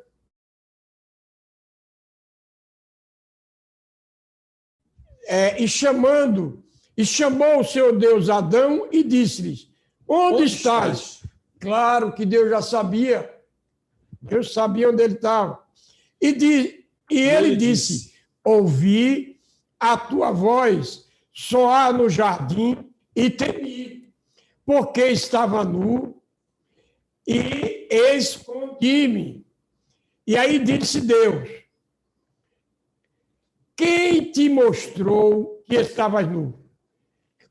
e chamou o Senhor Deus Adão e disse-lhes, onde estás? Claro que Deus já sabia, Deus sabia onde ele estava. E ele disse, ouvi a tua voz soar no jardim e temi, porque estava nu e escondi-me. E aí disse Deus, quem te mostrou que estavas nu?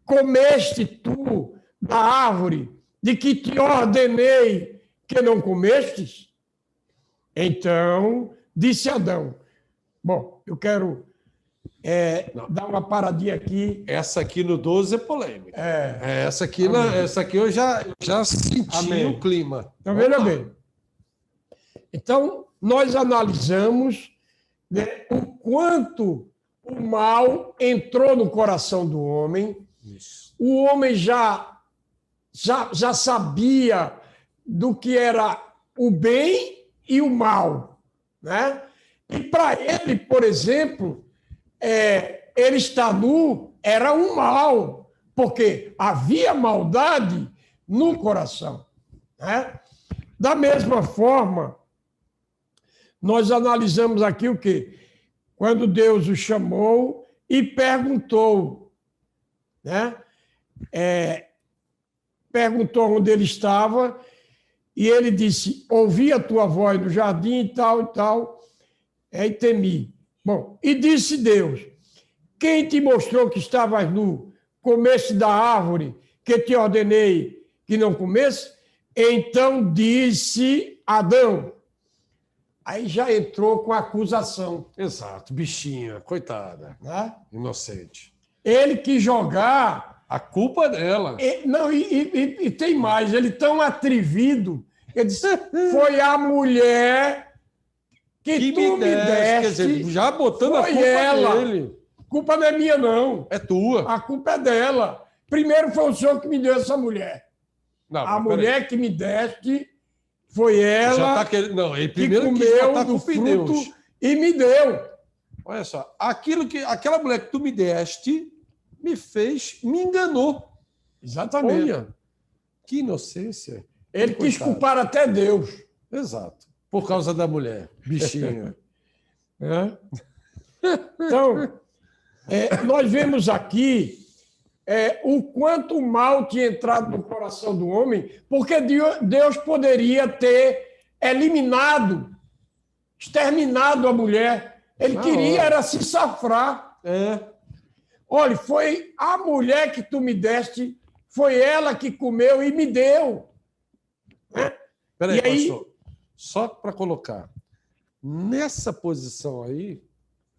Comeste tu da árvore de que te ordenei que não comestes? Então disse Adão, bom, eu quero Dá uma paradinha aqui. Essa aqui no 12 é polêmica. Essa aqui eu já senti Amém. o clima. Então, veja bem. Então, nós analisamos, né, o quanto o mal entrou no coração do homem. Isso. O homem já sabia do que era o bem e o mal, né? E para ele, por exemplo, ele estar nu era um mal, porque havia maldade no coração, né? Da mesma forma, nós analisamos aqui o quê? Quando Deus o chamou e perguntou, né? Perguntou onde ele estava e ele disse: ouvi a tua voz no jardim e tal, e temi. Bom, e disse Deus: quem te mostrou que estavas nu, comeste da árvore que te ordenei que não comesse? Então disse Adão. Aí já entrou com a acusação. Exato, bichinha, coitada, Né? inocente. Ele quis jogar. A culpa é dela. E tem mais, ele tão atrevido, ele disse: foi a mulher que tu me deste. Quer dizer, já botando a foi culpa ela. dele. A culpa não é minha, não. É tua. A culpa é dela. Primeiro foi o senhor que me deu essa mulher. Não, A mulher que me deste foi ela Não, ele que primeiro quis comeu botar a do culpa em fruto Deus. e me deu. Olha só, aquela mulher que tu me deste me enganou. Exatamente. Olha, que inocência. Ele quis Coitado. culpar até Deus. Exato. Por causa da mulher, bichinha. Então, nós vemos aqui o quanto o mal tinha entrado no coração do homem, porque Deus poderia ter eliminado, exterminado a mulher. Ele queria era se safrar. Olha, foi a mulher que tu me deste, foi ela que comeu e me deu. Peraí, E aí- pastor. Só para colocar. Nessa posição aí,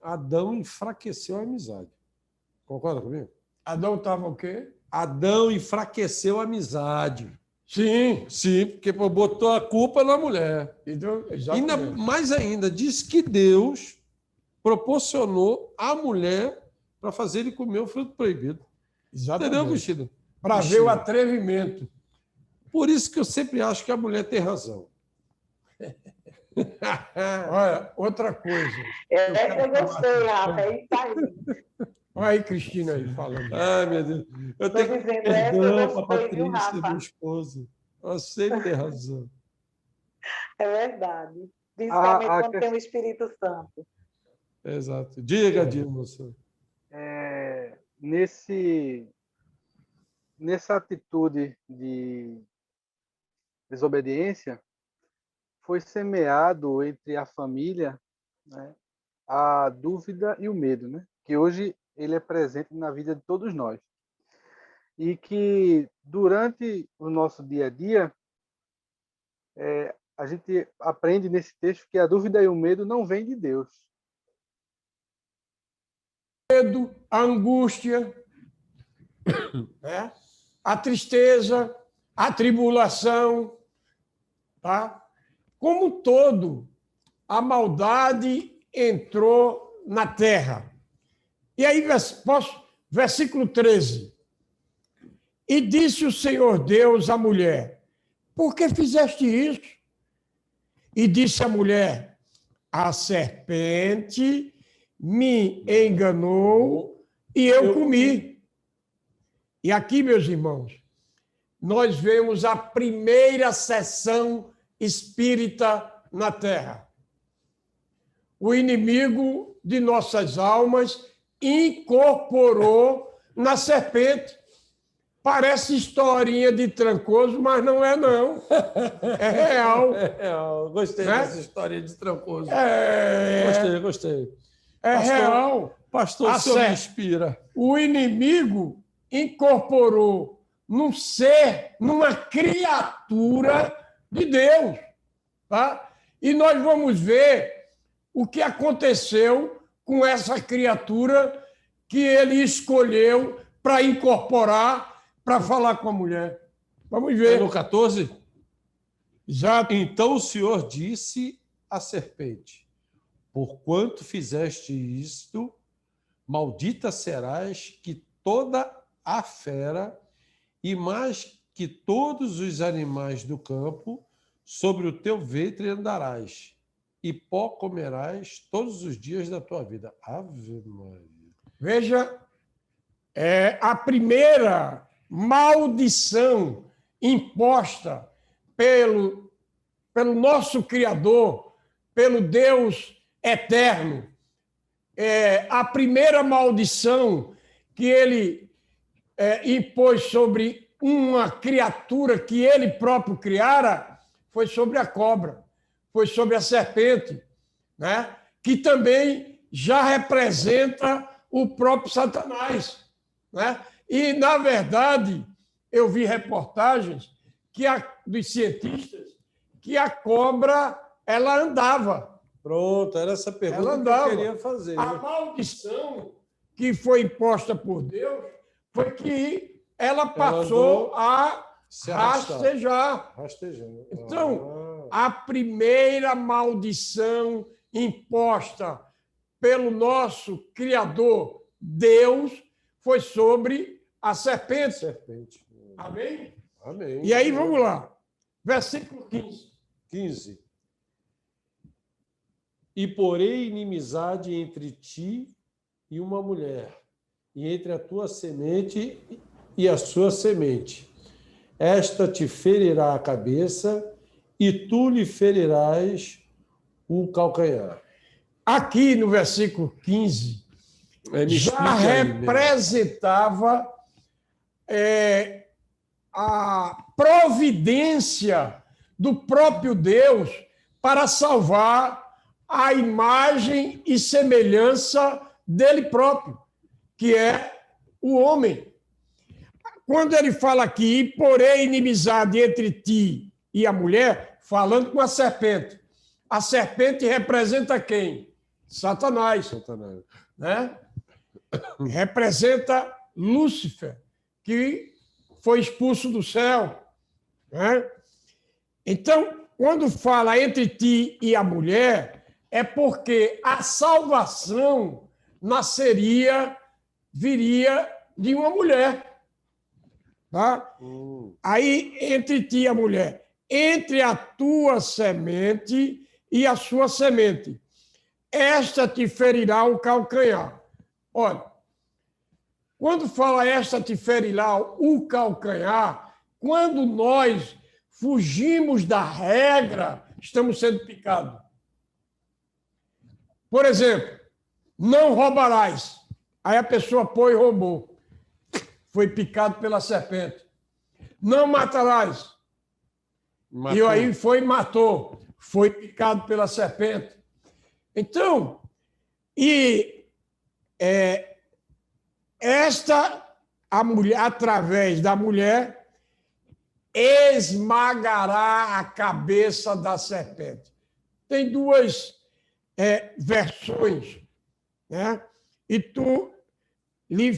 Adão enfraqueceu a amizade. Concorda comigo? Adão estava o quê? Adão enfraqueceu a amizade. Sim. Sim, porque botou a culpa na mulher. Mais ainda, diz que Deus proporcionou à mulher para fazer ele comer o fruto proibido. Entendeu, Cristina? Para ver o atrevimento. Por isso que eu sempre acho que a mulher tem razão. Olha, outra coisa. Eu gostei, Rafa. É isso aí. Olha aí, Cristina, aí falando. Ai, meu Deus. Eu Tô tenho que dizendo, pedir essa eu perdão gostei, para a viu, Patrícia, Rafa? minha esposa. Ela sempre tem razão. É verdade. Principalmente quando tem o Espírito Santo. Exato. Diga, moça. Nessa atitude de desobediência, foi semeado entre a família, né, a dúvida e o medo, né? Que hoje ele é presente na vida de todos nós. E que durante o nosso dia a dia, a gente aprende nesse texto que a dúvida e o medo não vêm de Deus. Medo, a angústia, a tristeza, a tribulação, tá? Como um todo, a maldade entrou na terra. E aí, versículo 13. E disse o Senhor Deus à mulher: por que fizeste isso? E disse a mulher: a serpente me enganou e eu comi. E aqui, meus irmãos, nós vemos a primeira sessão espírita na Terra. O inimigo de nossas almas incorporou na serpente. Parece historinha de Trancoso, mas não é, não. É real. Gostei Né? dessa história de Trancoso. Gostei. É Pastor, real. Pastor, o senhor me inspira. O inimigo incorporou num ser, numa criatura de Deus. Tá? E nós vamos ver o que aconteceu com essa criatura que ele escolheu para incorporar, para falar com a mulher. Vamos É ver. no 14? Exato. Então o Senhor disse à serpente: porquanto fizeste isto, maldita serás que toda a fera e mais que todos os animais do campo, sobre o teu ventre andarás, e pó comerás todos os dias da tua vida. Ave Maria. Veja, a primeira maldição imposta pelo nosso Criador, pelo Deus eterno. A primeira maldição que ele impôs sobre uma criatura que ele próprio criara foi sobre a cobra, foi sobre a serpente, né? Que também já representa o próprio Satanás, né? E, na verdade, eu vi reportagens dos cientistas que a cobra ela andava. Pronto, era essa pergunta Ela que eu andava. queria fazer. A maldição que foi imposta por Deus foi que ela passou a se arrastar. rastejar. Rastejando. Então, a primeira maldição imposta pelo nosso Criador, Deus, foi sobre a serpente. Serpente. Amém? Amém. E aí, vamos lá. Versículo 15. 15. E porei inimizade entre ti e uma mulher, e entre a tua semente e a sua semente. Esta te ferirá a cabeça, e tu lhe ferirás o calcanhar. Aqui no versículo 15, já representava a providência do próprio Deus para salvar a imagem e semelhança dele próprio, que é o homem. Quando ele fala aqui, porém inimizade entre ti e a mulher, falando com a serpente representa quem? Satanás. Né? Representa Lúcifer, que foi expulso do céu. Né? Então, quando fala entre ti e a mulher, é porque a salvação viria de uma mulher. Tá? Aí, entre ti e a mulher, entre a tua semente e a sua semente, esta te ferirá o calcanhar. Olha, quando fala esta te ferirá o calcanhar, quando nós fugimos da regra, estamos sendo picados. Por exemplo, não roubarás. Aí a pessoa põe e roubou. Foi picado pela serpente. Não matarás. Matou. E aí foi e matou. Foi picado pela serpente. Então, a mulher, através da mulher, esmagará a cabeça da serpente. Tem duas versões, né? E tu lhe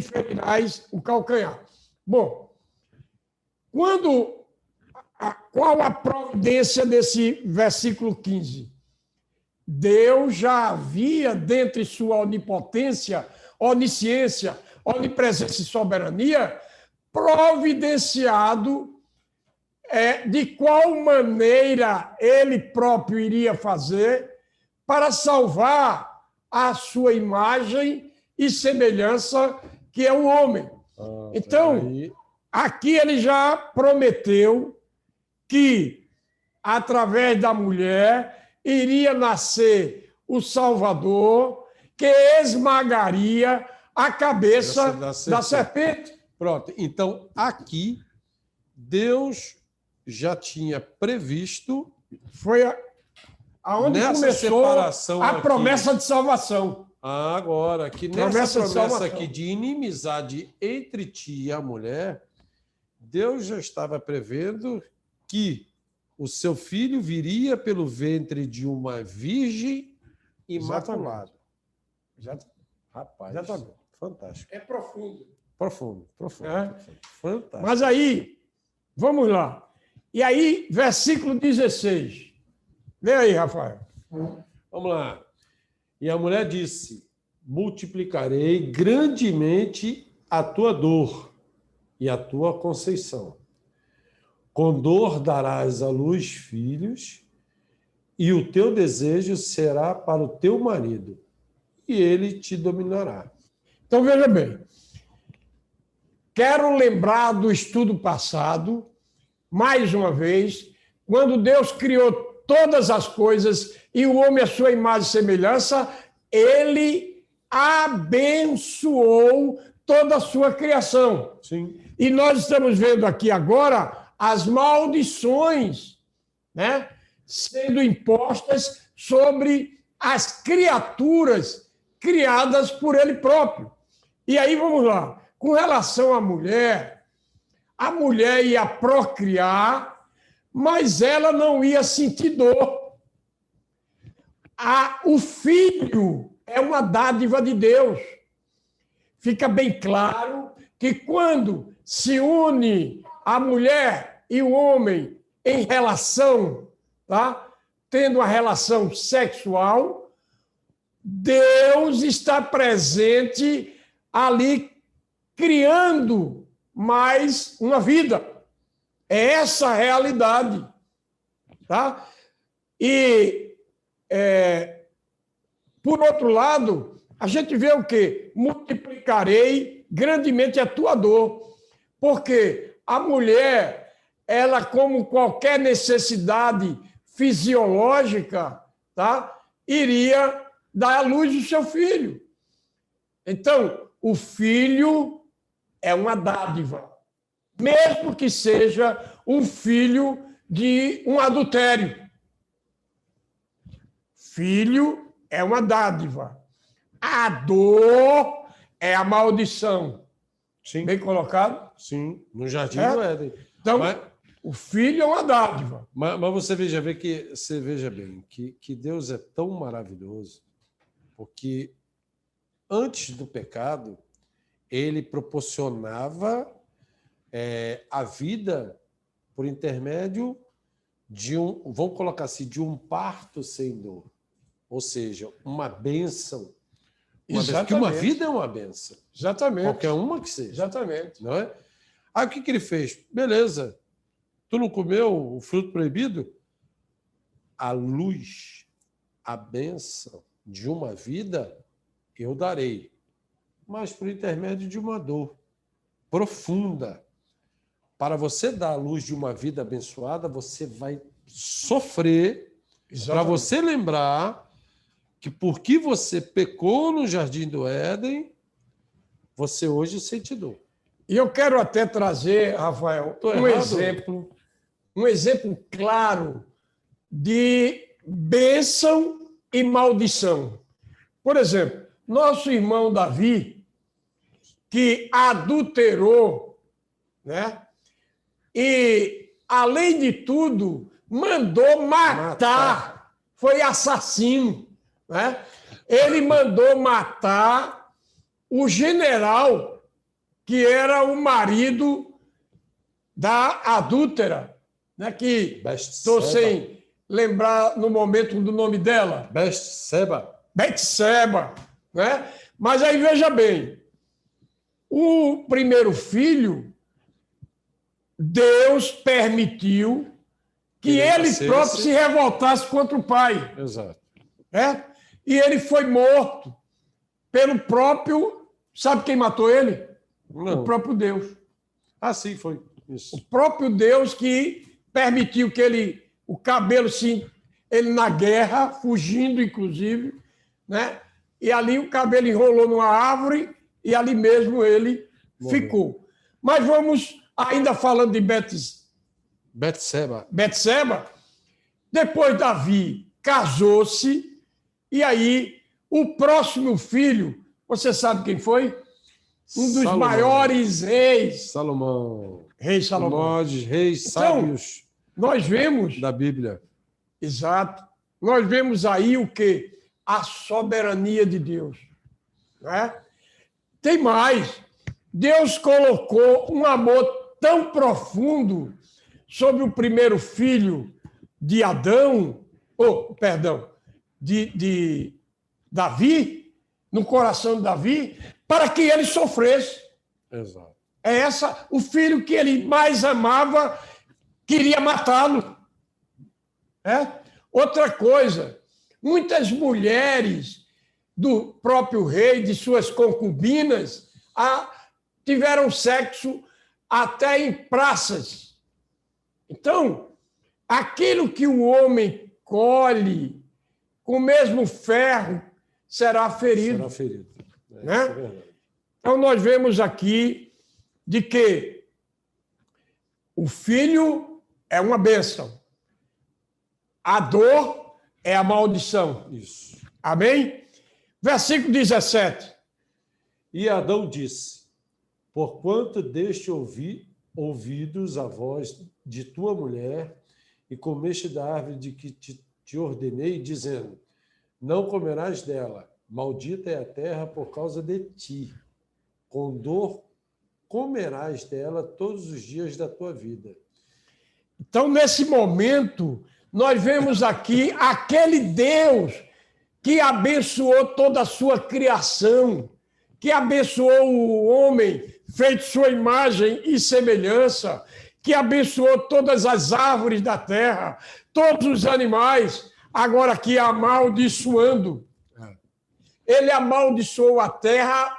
ferirás o calcanhar. Bom, qual a providência desse versículo 15? Deus já havia, dentre sua onipotência, onisciência, onipresença e soberania, providenciado de qual maneira ele próprio iria fazer para salvar a sua imagem e semelhança, que é o homem. Então, aqui ele já prometeu que, através da mulher, iria nascer o Salvador, que esmagaria a cabeça da serpente. Pronto. Então, aqui, Deus já tinha previsto... Foi aonde começou a promessa de salvação. Agora, que nessa promessa aqui de inimizade entre ti e a mulher, Deus já estava prevendo que o seu filho viria pelo ventre de uma virgem imaculado. Rapaz, Exatamente. Fantástico. é profundo. Profundo. É. Fantástico. Mas aí, vamos lá. E aí, versículo 16. Lê aí, Rafael. Vamos lá. E a mulher disse: multiplicarei grandemente a tua dor e a tua conceição. Com dor darás à luz filhos, e o teu desejo será para o teu marido, e ele te dominará. Então, veja bem. Quero lembrar do estudo passado, mais uma vez, quando Deus criou todas as coisas e o homem à sua imagem e semelhança, ele abençoou toda a sua criação. Sim. E nós estamos vendo aqui agora as maldições, né, sendo impostas sobre as criaturas criadas por ele próprio. E aí, vamos lá. Com relação à mulher, a mulher ia procriar, mas ela não ia sentir dor. O filho é uma dádiva de Deus. Fica bem claro que quando se une a mulher e o homem em relação, tá? Tendo a relação sexual, Deus está presente ali, criando mais uma vida. É essa a realidade. Tá? E, por outro lado, a gente vê o quê? Multiplicarei grandemente a tua dor. Porque a mulher, ela, como qualquer necessidade fisiológica, tá? Iria dar à luz o seu filho. Então, o filho é uma dádiva, mesmo que seja um filho de um adultério. Filho é uma dádiva. A dor é a maldição. Sim. Bem colocado? Sim, no Jardim do Éden. Então, o filho é uma dádiva. Mas você veja bem que Deus é tão maravilhoso, porque antes do pecado, ele proporcionava a vida por intermédio de vamos colocar assim, de um parto sem dor. Ou seja, uma bênção. Porque uma vida é uma bênção. Exatamente. Qualquer uma que seja. Exatamente. Não é? Aí o que ele fez? Beleza. Tu não comeu o fruto proibido? A luz, a bênção de uma vida, eu darei. Mas por intermédio de uma dor profunda. Para você dar a luz de uma vida abençoada, você vai sofrer. Para você lembrar que porque você pecou no Jardim do Éden, você hoje sente dor. E eu quero até trazer, Rafael, um exemplo claro de bênção e maldição. Por exemplo, nosso irmão Davi, que adulterou, né? E, além de tudo, mandou matar. Foi assassino, né? Ele mandou matar o general que era o marido da adúltera, né? Que estou sem lembrar no momento do nome dela. Betseba, né? Mas aí veja bem, o primeiro filho, Deus permitiu que ele próprio se revoltasse contra o pai. Exato. Né? E ele foi morto pelo próprio... Sabe quem matou ele? Não. O próprio Deus. Ah, sim, foi isso. O próprio Deus que permitiu que o cabelo, ele na guerra, fugindo, inclusive, né? E ali o cabelo enrolou numa árvore e ali mesmo ele ficou. Mas vamos, ainda falando de Betseba. Depois Davi casou-se e aí o próximo filho, você sabe quem foi? Um dos maiores reis. Salomão. Rei Salomão. Reis sábios. Nós vemos... Da Bíblia. Exato. Nós vemos aí o quê? a soberania de Deus. Né? Tem mais. Deus colocou um amor tão profundo sobre o primeiro filho de Adão, de Davi, no coração de Davi, para que ele sofresse. Exato. O filho que ele mais amava, queria matá-lo. Outra coisa, muitas mulheres do próprio rei, de suas concubinas, tiveram sexo até em praças. Então, aquilo que o homem colhe com o mesmo ferro será ferido. Será ferido. Né? Isso é verdade. Então, nós vemos aqui de que o filho é uma bênção. A dor é a maldição. Isso. Amém? Versículo 17. E Adão disse: porquanto deste ouvidos a voz de tua mulher e comeste da árvore de que te ordenei, dizendo: não comerás dela, maldita é a terra por causa de ti. Com dor comerás dela todos os dias da tua vida. Então, nesse momento, nós vemos aqui aquele Deus que abençoou toda a sua criação, que abençoou o homem, feito sua imagem e semelhança, que abençoou todas as árvores da terra, todos os animais, agora aqui amaldiçoando. Ele amaldiçoou a terra,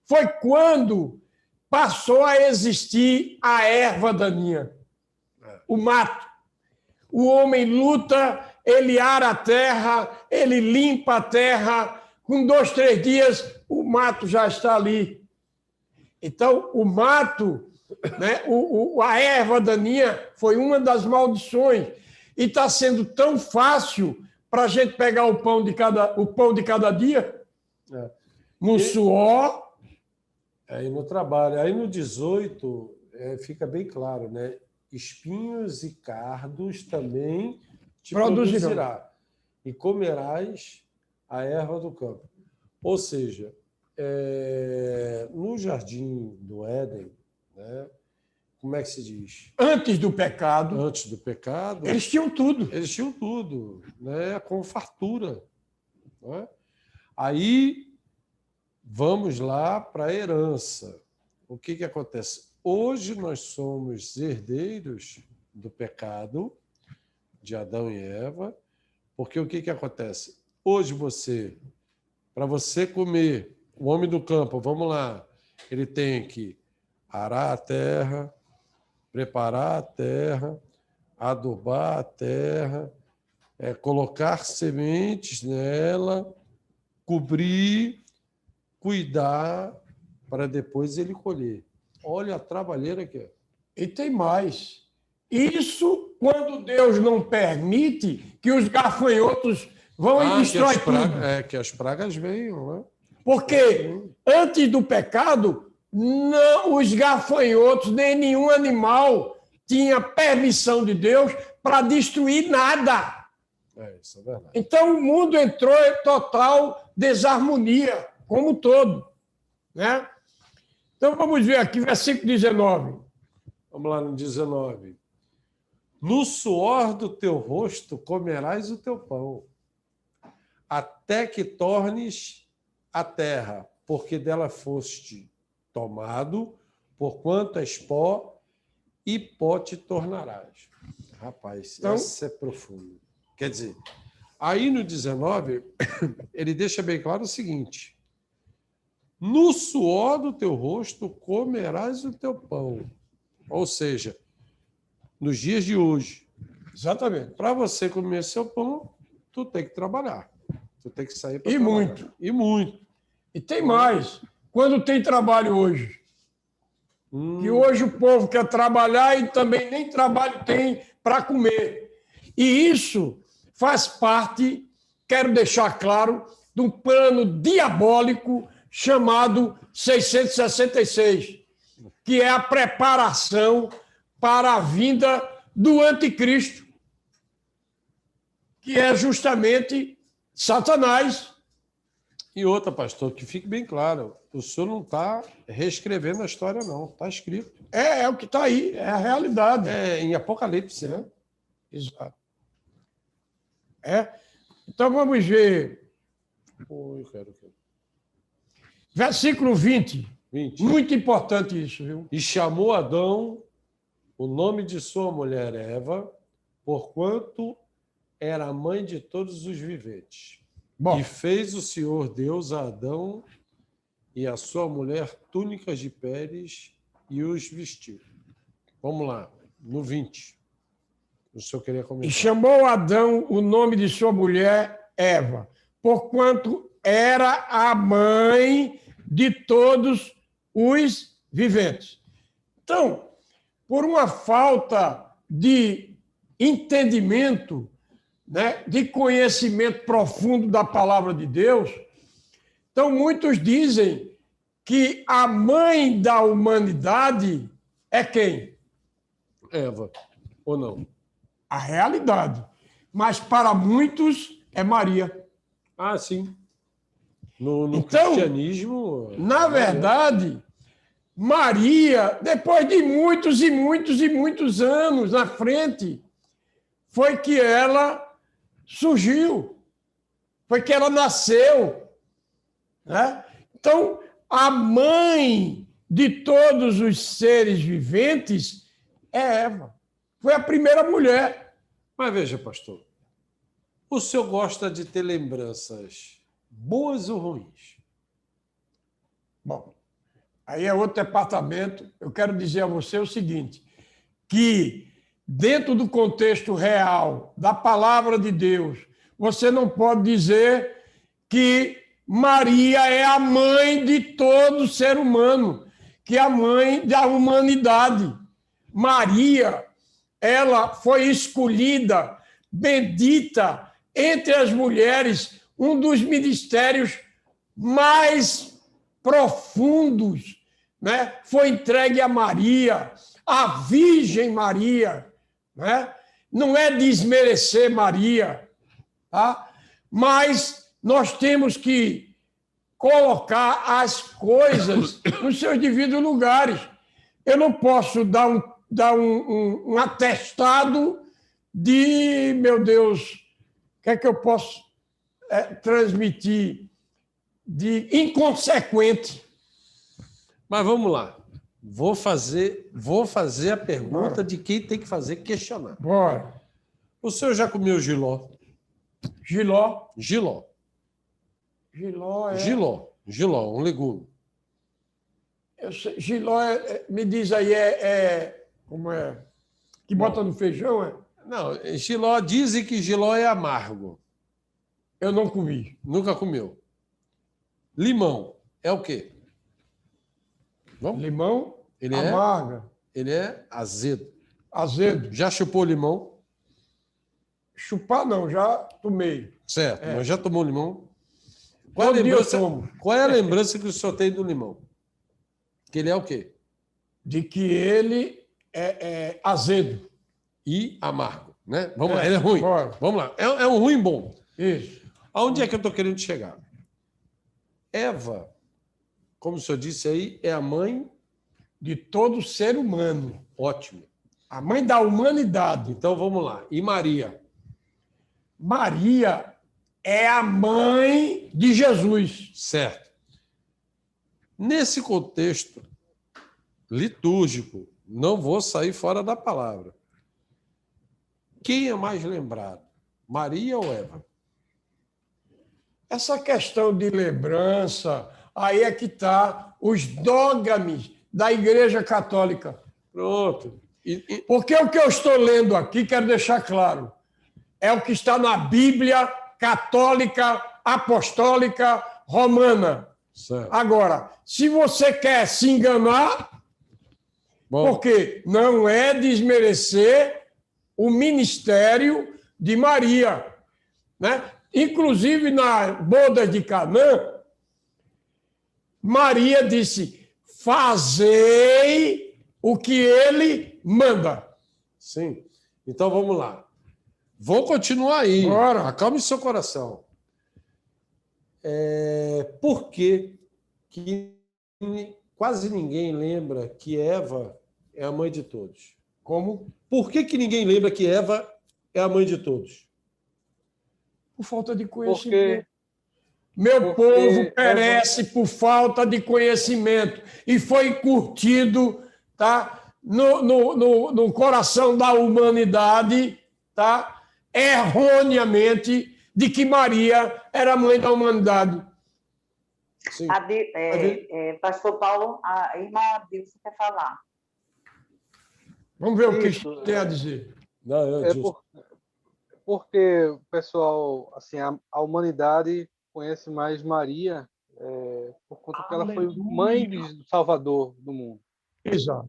foi quando passou a existir a erva daninha, o mato. O homem luta, ele ara a terra, ele limpa a terra, com 2, 3 dias o mato já está ali. Então, o mato, né, a erva daninha foi uma das maldições. E está sendo tão fácil para a gente pegar o pão de cada dia, no suor. E no trabalho. Aí no 18 fica bem claro, né? Espinhos e cardos também te produzirá, e comerás a erva do campo. Ou seja, no jardim do Éden, né, como é que se diz? Antes do pecado. Antes do pecado. Eles tinham tudo. Eles tinham tudo, né, com fartura. Né? Aí, vamos lá para a herança. O que acontece? Hoje nós somos herdeiros do pecado de Adão e Eva, porque o que acontece? Hoje para você comer, o homem do campo, vamos lá, ele tem que arar a terra, preparar a terra, adubar a terra, colocar sementes nela, cobrir, cuidar, para depois ele colher. Olha a trabalheira que é. E tem mais. Isso quando Deus não permite que os gafanhotos vão e destroem tudo. Que as pragas venham, né? Porque antes do pecado, não, os gafanhotos, nem nenhum animal tinha permissão de Deus para destruir nada. Isso é verdade. Então o mundo entrou em total desarmonia, como um todo. Né? Então vamos ver aqui, versículo 19. Vamos lá no 19. No suor do teu rosto comerás o teu pão, até que tornes a terra, porque dela foste tomado, porquanto és pó, e pó te tornarás. Rapaz, então, isso é profundo. Quer dizer, aí no 19, ele deixa bem claro o seguinte: no suor do teu rosto comerás o teu pão. Ou seja, nos dias de hoje. Exatamente. Para você comer seu pão, tu tem que trabalhar. Tu tem que sair para trabalhar. Muito. E muito. E tem mais. Quando tem trabalho hoje? Que hoje o povo quer trabalhar e também nem trabalho tem para comer. E isso faz parte, quero deixar claro, de um plano diabólico chamado 666, que é a preparação para a vinda do anticristo, que é justamente Satanás. E outra, pastor, que fique bem claro, o senhor não está reescrevendo a história, não. Está escrito. É o que está aí, é a realidade. É em Apocalipse, né? Exato. Então vamos ver. Eu quero. Versículo 20. 20. Muito importante isso, viu? E chamou Adão o nome de sua mulher Eva, porquanto era a mãe de todos os viventes. Bom, E fez o Senhor Deus a Adão e a sua mulher túnicas de peles e os vestiu. Vamos lá, no 20. O senhor queria e comentar. chamou Adão o nome de sua mulher Eva, porquanto era a mãe de todos os viventes. Então, por uma falta de entendimento, né, de conhecimento profundo da palavra de Deus, então muitos dizem que a mãe da humanidade é quem? Eva, ou não? A realidade. Mas para muitos é Maria. Ah, sim. No Então, cristianismo... Na verdade, Maria, depois de muitos e muitos e muitos anos na frente, foi que ela surgiu, foi que ela nasceu. Né? Então, a mãe de todos os seres viventes é Eva. Foi a primeira mulher. Mas veja, pastor, o senhor gosta de ter lembranças boas ou ruins? Bom, aí é outro departamento. Eu quero dizer a você o seguinte, que dentro do contexto real da palavra de Deus, você não pode dizer que Maria é a mãe de todo ser humano, que é a mãe da humanidade. Maria, ela foi escolhida, bendita, entre as mulheres, um dos ministérios mais profundos, né? Foi entregue a Maria, a Virgem Maria, né? Não é desmerecer Maria, tá? Mas nós temos que colocar as coisas nos seus devidos lugares. Eu não posso dar um atestado de, meu Deus, o que é que eu posso transmitir de inconsequente. Mas vamos lá. Vou fazer a pergunta de quem tem que fazer questionar. Bora. O senhor já comeu giló? Giló. Giló. Giló é... Giló, um legume. Eu sei, giló me diz aí, como é? Que bota no feijão, é? Não, giló, dizem que giló é amargo. Eu não comi. Nunca comeu. Limão é o quê? Vamos? Limão, Ele amarga. Ele é azedo. Azedo. Já chupou limão? Chupar não, já tomei. Certo, mas já tomou limão? Todo dia eu tomo. Qual é a lembrança que o senhor tem do limão? Que ele é o quê? De que ele é azedo. E amargo, né? Vamos lá, ele é ruim. Bora. Vamos lá, é um ruim bom. Isso. Aonde é que eu estou querendo chegar? Eva, como o senhor disse aí, é a mãe De todo ser humano. ótimo. A mãe da humanidade. Então vamos lá. E Maria? Maria é a mãe de Jesus. Certo. Nesse contexto litúrgico, não vou sair fora da palavra. Quem é mais lembrado? Maria ou Eva? Essa questão de lembrança, aí é que está os dogmas da Igreja Católica. Pronto. Porque o que eu estou lendo aqui, quero deixar claro, é o que está na Bíblia Católica Apostólica Romana. Certo. Agora, se você quer se enganar, porque não é desmerecer o ministério de Maria, né? Inclusive, na boda de Canaã, Maria disse, fazei o que ele manda. Sim. Então, vamos lá. Vou continuar aí. Bora. Acalme seu coração. Por que quase ninguém lembra que Eva é a mãe de todos? Como? Por que ninguém lembra que Eva é a mãe de todos? Por falta de Porque, conhecimento. Meu povo perece por falta de conhecimento e foi curtido, tá, no coração da humanidade, tá, erroneamente, de que Maria era a mãe da humanidade. Sim. Pastor Paulo, a irmã Dilson quer falar. Vamos ver o que tem a dizer. Não, porque o pessoal, assim, a humanidade conhece mais Maria por conta que ela foi mãe do Salvador do mundo. Exato.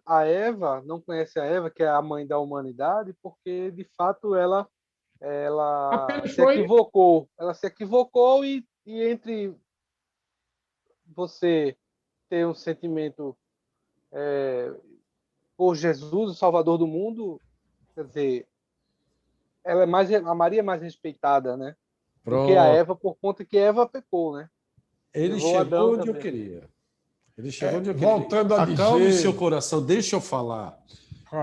A Eva não conhece a Eva, que é a mãe da humanidade, porque de fato ela se equivocou. Ela se equivocou e entre você ter um sentimento por Jesus, o Salvador do mundo, quer dizer, a Maria é mais respeitada, né? Do que a Eva, por conta que Eva pecou, né? Ele chegou onde eu queria. Ele chegou onde eu queria. Voltando a dizer... Acalme seu coração, deixa eu falar.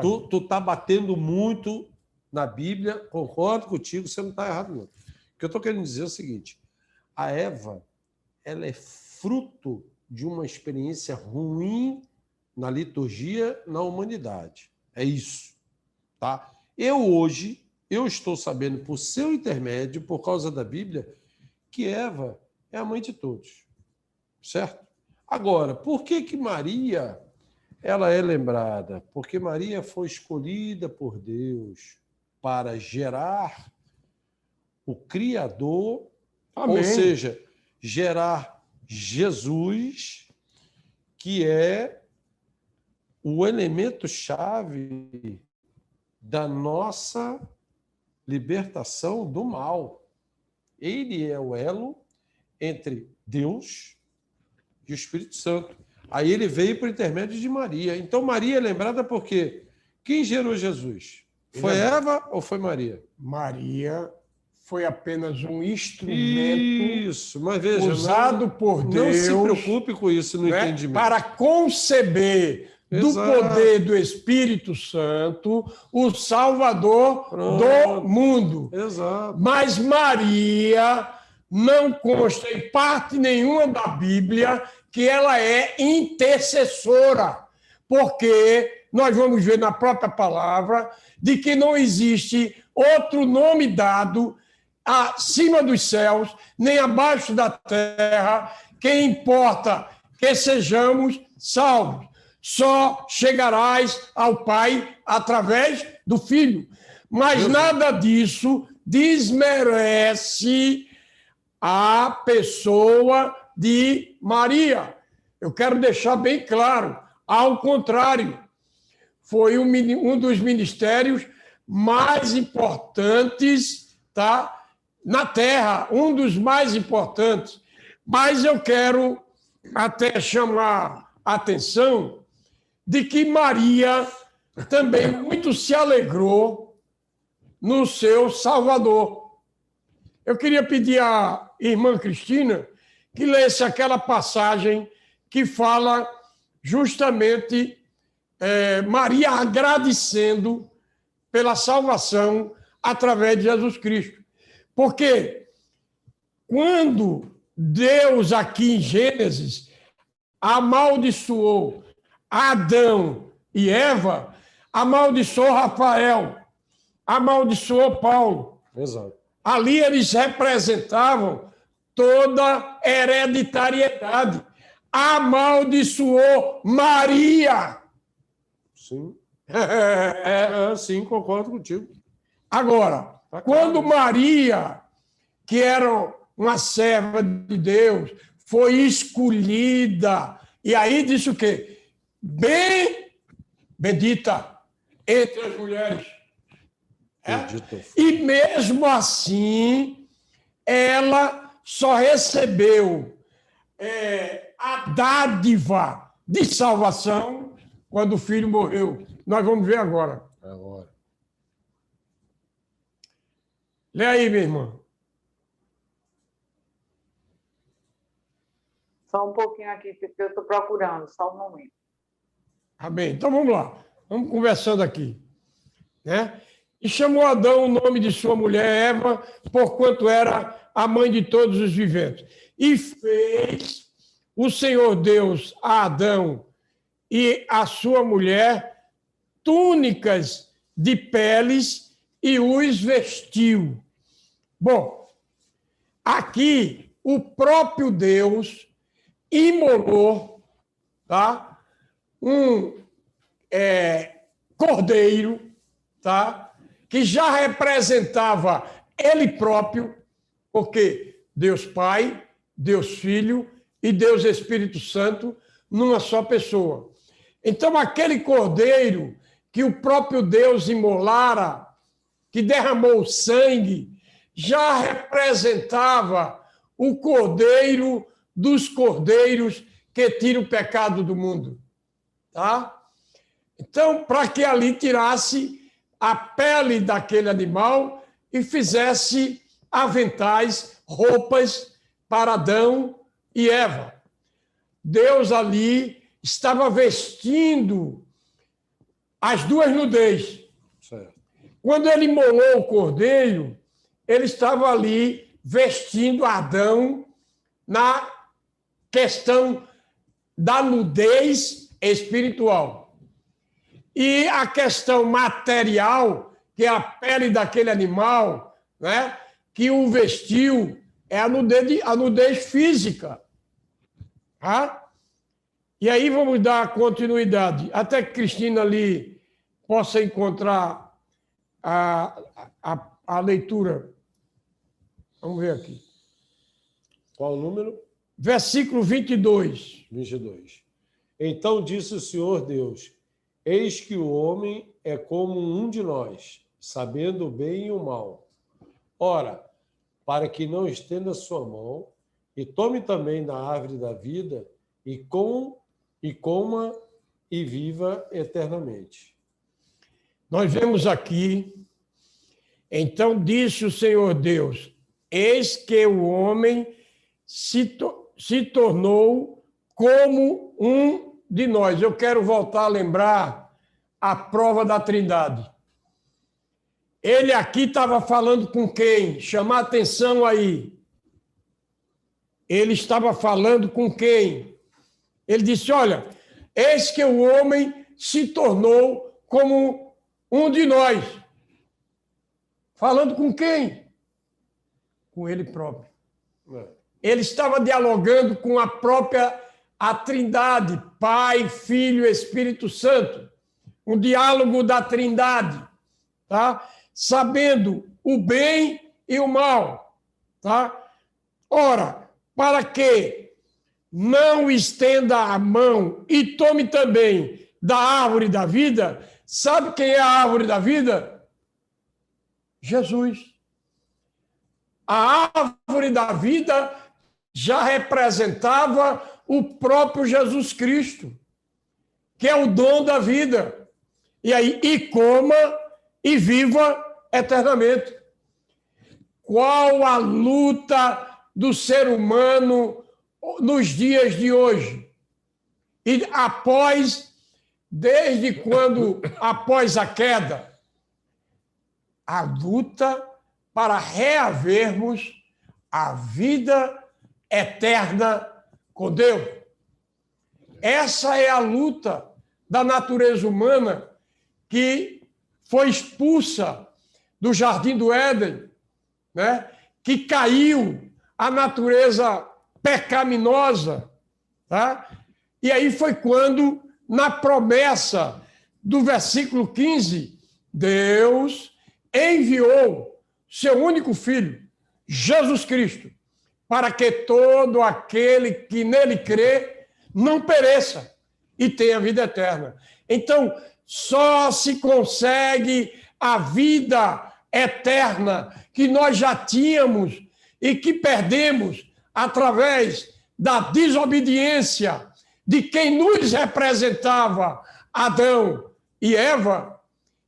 Tu tá batendo muito na Bíblia, concordo contigo, você não está errado, não. O que eu estou querendo dizer é o seguinte: a Eva, ela é fruto de uma experiência ruim na liturgia, na humanidade. É isso, tá? Hoje estou sabendo, por seu intermédio, por causa da Bíblia, que Eva é a mãe de todos, certo? Agora, por que Maria ela é lembrada? Porque Maria foi escolhida por Deus para gerar o Criador, Amém. ou seja, gerar Jesus, que é o elemento-chave da nossa libertação do mal. Ele é o elo entre Deus e o Espírito Santo. Aí ele veio por intermédio de Maria. Então Maria é lembrada por quê? Quem gerou Jesus? Foi Eva ou foi Maria? Maria foi apenas um instrumento mas veja, usado por Deus. Não se preocupe com isso no entendimento. Para conceber do poder do Espírito Santo o Salvador do mundo. Exato. Mas Maria não consta em parte nenhuma da Bíblia que ela é intercessora, porque nós vamos ver na própria palavra de que não existe outro nome dado acima dos céus, nem abaixo da terra, que importa que sejamos salvos. Só chegarás ao Pai através do Filho. Mas nada disso desmerece a pessoa de Maria. Eu quero deixar bem claro, ao contrário, foi um dos ministérios mais importantes, tá, na Terra, um dos mais importantes. Mas eu quero até chamar a atenção de que Maria também muito se alegrou no seu Salvador. Eu queria pedir à irmã Cristina que lesse aquela passagem que fala justamente Maria agradecendo pela salvação através de Jesus Cristo. Porque quando Deus, aqui em Gênesis, amaldiçoou Adão e Eva, amaldiçoou Rafael, amaldiçoou Paulo. Exato. Ali eles representavam toda hereditariedade. Amaldiçoou Maria. Sim. Sim, concordo contigo. Agora, quando Maria, que era uma serva de Deus, foi escolhida, e aí disse o quê? Bendita entre as mulheres. E mesmo assim, ela só recebeu a dádiva de salvação quando o filho morreu. Nós vamos ver agora. Lê aí, minha irmã. Só um pouquinho aqui, porque eu estou procurando, só um momento. Amém. Então vamos lá. Vamos conversando aqui. Né? E chamou Adão o nome de sua mulher Eva, porquanto era a mãe de todos os viventes. E fez o Senhor Deus a Adão e a sua mulher túnicas de peles e os vestiu. Bom, aqui o próprio Deus imolou, tá? Um cordeiro, tá? Que já representava ele próprio, porque Deus Pai, Deus Filho e Deus Espírito Santo numa só pessoa. Então, aquele cordeiro que o próprio Deus imolara, que derramou sangue, já representava o cordeiro dos cordeiros que tira o pecado do mundo. Tá? Então, para que ali tirasse a pele daquele animal e fizesse aventais, roupas para Adão e Eva. Deus ali estava vestindo as duas nudez. Certo. Quando ele imolou o cordeiro, ele estava ali vestindo Adão na questão da nudez espiritual. E a questão material, que é a pele daquele animal, né, que o vestiu, é a nudez física. Tá? E aí vamos dar continuidade, até que Cristina ali possa encontrar a leitura. Vamos ver aqui. Qual o número? Versículo 22. 22. Então disse o Senhor Deus: eis que o homem é como um de nós, sabendo o bem e o mal. Ora, para que não estenda sua mão, e tome também da árvore da vida, e coma e viva eternamente. Nós vemos aqui, então disse o Senhor Deus: eis que o homem se tornou como um de nós. Eu quero voltar a lembrar a prova da Trindade. Ele aqui estava falando com quem? Chamar atenção aí. Ele estava falando com quem? Ele disse, olha, eis que o homem se tornou como um de nós. Falando com quem? Com ele próprio. Ele estava dialogando com a Trindade, Pai, Filho e Espírito Santo. Um diálogo da Trindade, tá? Sabendo o bem e o mal, tá? Ora, para que não estenda a mão e tome também da árvore da vida, sabe quem é a árvore da vida? Jesus. A árvore da vida já representava o próprio Jesus Cristo, que é o dom da vida. E aí, e coma e viva eternamente. Qual a luta do ser humano nos dias de hoje? E desde quando, após a queda, a luta para reavermos a vida eterna com Deus. Essa é a luta da natureza humana que foi expulsa do Jardim do Éden, né? Que caiu a natureza pecaminosa. Tá? E aí foi quando, na promessa do versículo 15, Deus enviou seu único filho, Jesus Cristo, para que todo aquele que nele crê não pereça e tenha vida eterna. Então, só se consegue a vida eterna que nós já tínhamos e que perdemos através da desobediência de quem nos representava, Adão e Eva,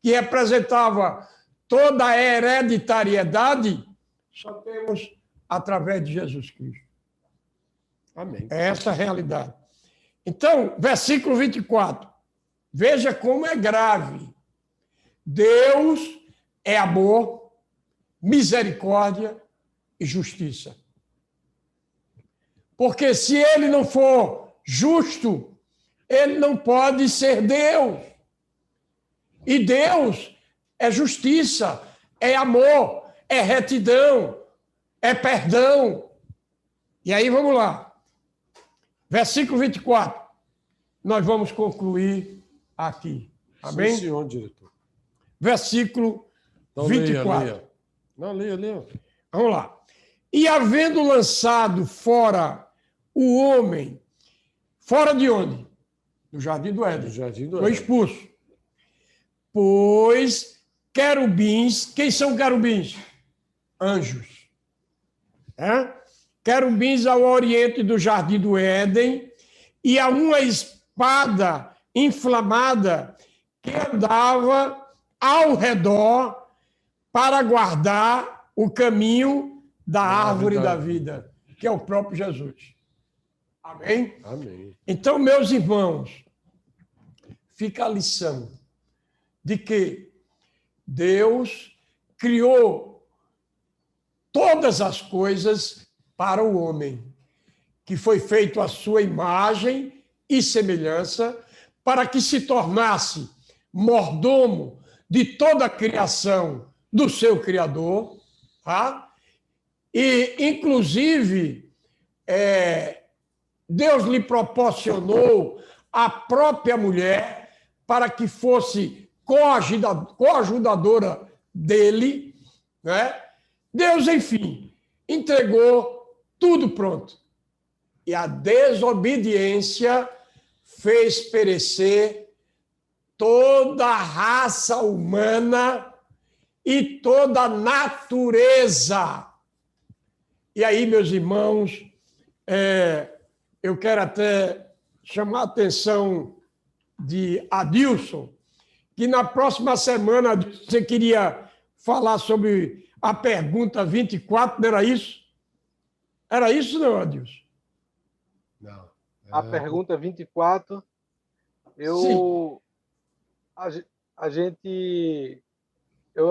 que representava toda a hereditariedade, só temos através de Jesus Cristo. Amém. É essa a realidade. Então, versículo 24. Veja como é grave. Deus é amor, misericórdia e justiça. Porque se ele não for justo, ele não pode ser Deus. E Deus é justiça, é amor, é retidão, é perdão. E aí vamos lá. Versículo 24. Nós vamos concluir aqui. Amém? Sim, senhor, diretor. Versículo Então, 24. leia. Não, leia. Vamos lá. E havendo lançado fora o homem, fora de onde? Do jardim do Éden. Do jardim do Foi Éden. expulso. Pois querubins, quem são querubins? Anjos. É? Querubins ao oriente do jardim do Éden, e a uma espada inflamada que andava ao redor para guardar o caminho da árvore da vida, que é o próprio Jesus. Amém? Amém. Então, meus irmãos, fica a lição de que Deus criou todas as coisas para o homem, que foi feito à sua imagem e semelhança, para que se tornasse mordomo de toda a criação do seu Criador, tá? E, inclusive, Deus lhe proporcionou a própria mulher para que fosse coajudadora dele, né? Deus, enfim, entregou tudo pronto. E a desobediência fez perecer toda a raça humana e toda a natureza. E aí, meus irmãos, eu quero até chamar a atenção de Adilson, que na próxima semana você queria falar sobre a pergunta 24, não era isso? Era isso, não, Adilson? Não. A pergunta 24, eu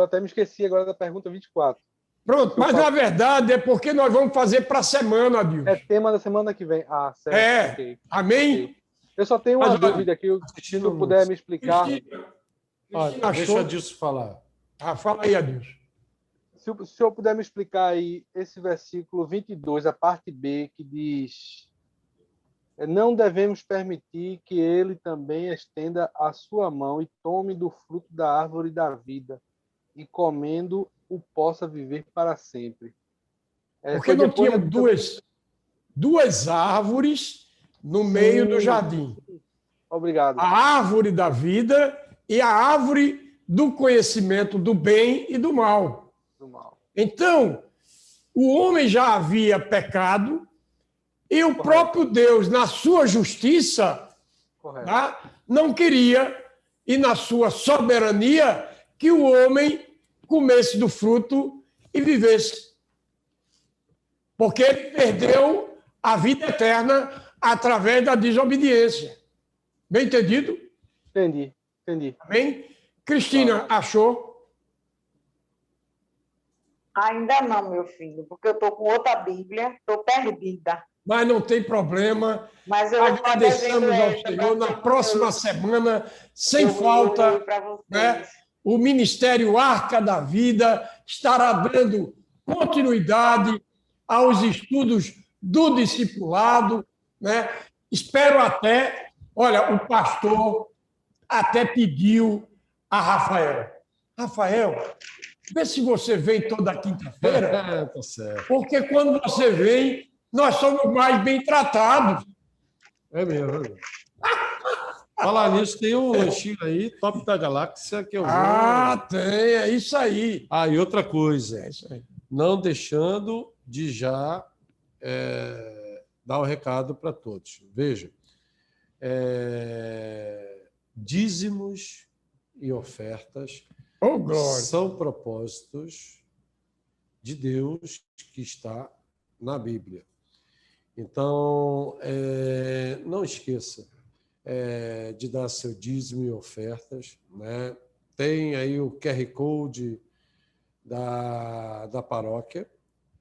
até me esqueci agora da pergunta 24. Pronto, mas na verdade é porque nós vamos fazer para a semana, Adilson. É tema da semana que vem. Ah, certo. Okay. Amém? Okay. Eu só tenho uma dúvida aqui, se tu puder me explicar. Deixa o Adilson falar. Fala aí, Adilson. Se o senhor puder me explicar aí esse versículo 22, a parte B, que diz: não devemos permitir que ele também estenda a sua mão e tome do fruto da árvore da vida, e comendo o possa viver para sempre. Porque não tinham duas árvores no meio do jardim. Obrigado. A árvore da vida e a árvore do conhecimento do bem e do mal. Então, o homem já havia pecado e o próprio Deus, na sua justiça, tá, não queria, e na sua soberania, que o homem comesse do fruto e vivesse. Porque ele perdeu a vida eterna através da desobediência. Bem entendido? Entendi. Amém? Cristina, achou? Ainda não, meu filho, porque eu estou com outra Bíblia, estou perdida. Mas não tem problema. Mas eu agradecemos ao Senhor. Na próxima semana, sem falta, né, o Ministério Arca da Vida estará dando continuidade aos estudos do discipulado, né? Espero até, olha, o pastor até pediu a Rafael. Rafael, vê se você vem toda quinta-feira, Tá certo. porque quando você vem, nós somos mais bem tratados. É mesmo. Falar nisso, tem um lanchinho aí, top da galáxia, que eu vou... Tem, é isso aí. E outra coisa, É isso aí. não deixando de já dar o recado para todos. Veja, dízimos e ofertas são propósitos de Deus que está na Bíblia. Então, não esqueça de dar seu dízimo e ofertas, né? Tem aí o QR Code da paróquia,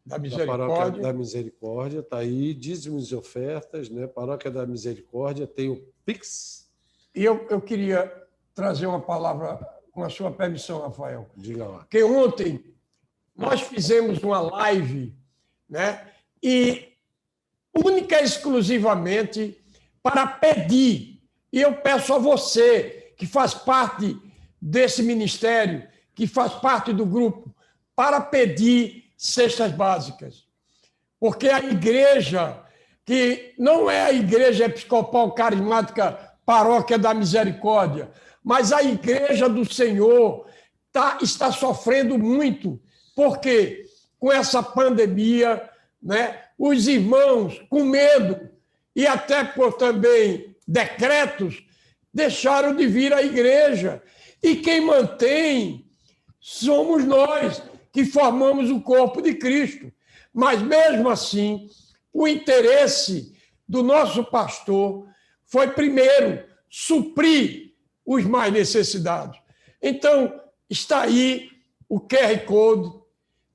Da Paróquia Misericórdia. da Misericórdia, está aí, dízimos e ofertas, né? Paróquia da Misericórdia, tem o Pix. E eu queria trazer uma palavra, com a sua permissão, Rafael. Diga lá. Porque ontem nós fizemos uma live, né? E única e exclusivamente para pedir, e eu peço a você, que faz parte desse ministério, que faz parte do grupo, para pedir cestas básicas. Porque a igreja, que não é a Igreja Episcopal Carismática Paróquia da Misericórdia, mas a Igreja do Senhor está sofrendo muito, porque com essa pandemia, né, os irmãos, com medo e até por também decretos, deixaram de vir à igreja. E quem mantém somos nós, que formamos o corpo de Cristo. Mas, mesmo assim, o interesse do nosso pastor foi, primeiro, suprir os mais necessitados. Então, está aí o QR Code,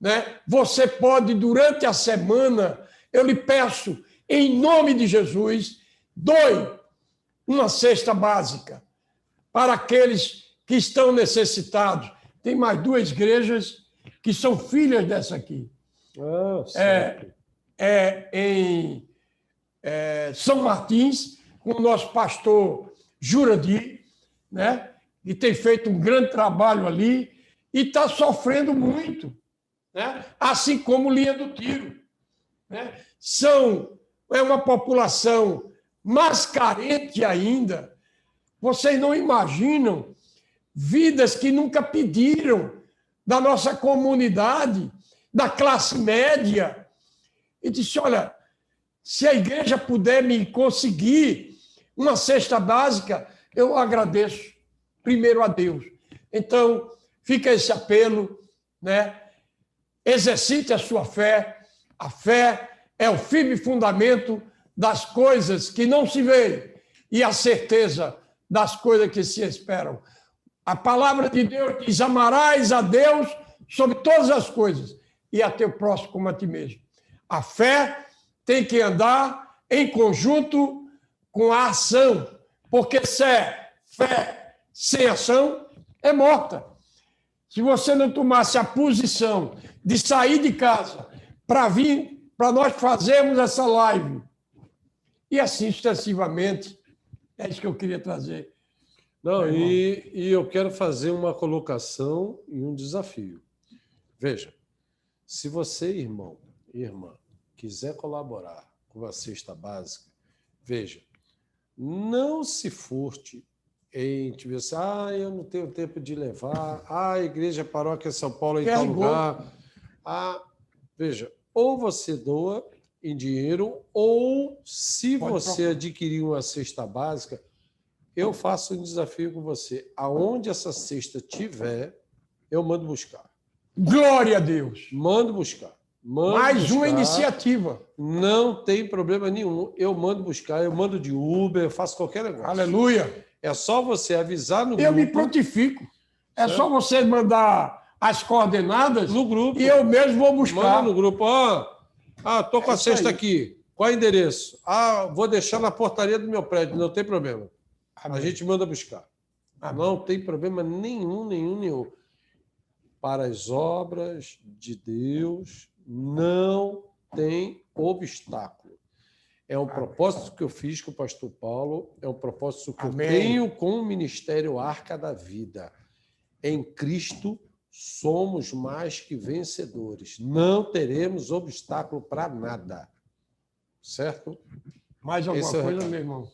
né? Você pode, durante a semana, eu lhe peço, em nome de Jesus, doe uma cesta básica para aqueles que estão necessitados. Tem mais 2 igrejas que são filhas dessa aqui. Em São Martins, com o nosso pastor Jurandir, né? E tem feito um grande trabalho ali e está sofrendo muito, né? Assim como Linha do Tiro, né? É uma população mais carente ainda. Vocês não imaginam vidas que nunca pediram da nossa comunidade, da classe média, e disse, olha, se a igreja puder me conseguir uma cesta básica, eu agradeço primeiro a Deus. Então, fica esse apelo, né? Exercite a sua fé. A fé é o firme fundamento das coisas que não se veem e a certeza das coisas que se esperam. A palavra de Deus diz, amarás a Deus sobre todas as coisas e a teu próximo como a ti mesmo. A fé tem que andar em conjunto com a ação, porque se é fé sem ação, é morta. Se você não tomasse a posição de sair de casa para vir, para nós fazermos essa live, e assim sucessivamente, é isso que eu queria trazer. Não, e eu quero fazer uma colocação e um desafio. Veja, se você, irmão, irmã, quiser colaborar com a cesta básica, veja, não se furte em te dizer assim, eu não tenho tempo de levar, a Igreja Paróquia São Paulo é em tal lugar. Veja, ou você doa em dinheiro, ou se você adquirir uma cesta básica, eu faço um desafio com você. Aonde essa cesta tiver, eu mando buscar. Glória a Deus! Mando buscar. Mais uma iniciativa. Não tem problema nenhum. Eu mando buscar, eu mando de Uber, eu faço qualquer negócio. Aleluia! É só você avisar no grupo. Eu me prontifico. É só você mandar as coordenadas no grupo. E eu mesmo vou buscar. Manda no grupo. Estou com a cesta aqui. Qual é o endereço? Vou deixar na portaria do meu prédio. Não tem problema. Amém. A gente manda buscar. Amém. Não tem problema nenhum. Para as obras de Deus não tem obstáculo. É um propósito que eu fiz com o pastor Paulo, é um propósito que eu tenho com o Ministério Arca da Vida. Em Cristo somos mais que vencedores. Não teremos obstáculo para nada. Certo? Mais alguma coisa, meu irmão?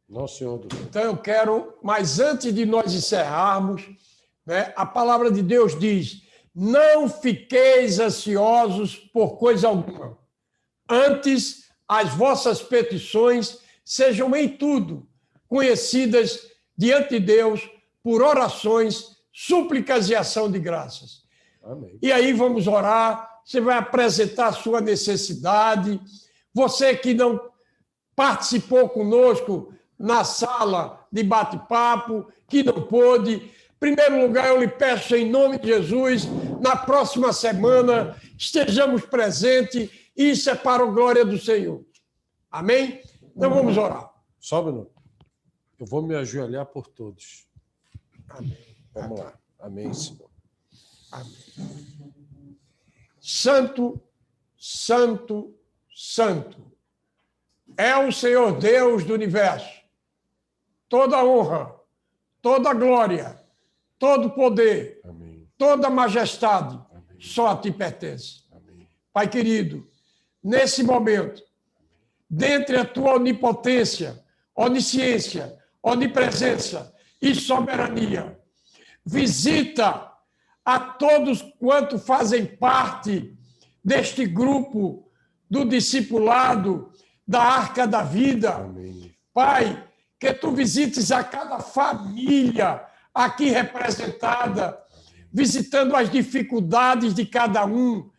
Não, senhor. Então eu quero, mas antes de nós encerrarmos, né, a palavra de Deus diz, não fiqueis ansiosos por coisa alguma. Antes, as vossas petições sejam em tudo conhecidas diante de Deus por orações, súplicas e ação de graças. Amém. E aí vamos orar, você vai apresentar a sua necessidade, Você que não participou conosco na sala de bate-papo, que não pôde. Em primeiro lugar, eu lhe peço, em nome de Jesus, na próxima semana, estejamos presentes, e isso é para a glória do Senhor. Amém? Então vamos orar. Só um minuto. Eu vou me ajoelhar por todos. Amém. Vamos lá. Amém, Senhor. Amém. Santo, santo, santo é o Senhor Deus do universo. Toda honra, toda glória, todo poder, Amém. toda majestade, Amém. só a ti pertence. Amém. Pai querido, nesse momento, dentre a tua onipotência, onisciência, onipresença e soberania, visita a todos quanto fazem parte deste grupo do discipulado da Arca da Vida. Amém. Pai, que tu visites a cada família aqui representada, visitando as dificuldades de cada um.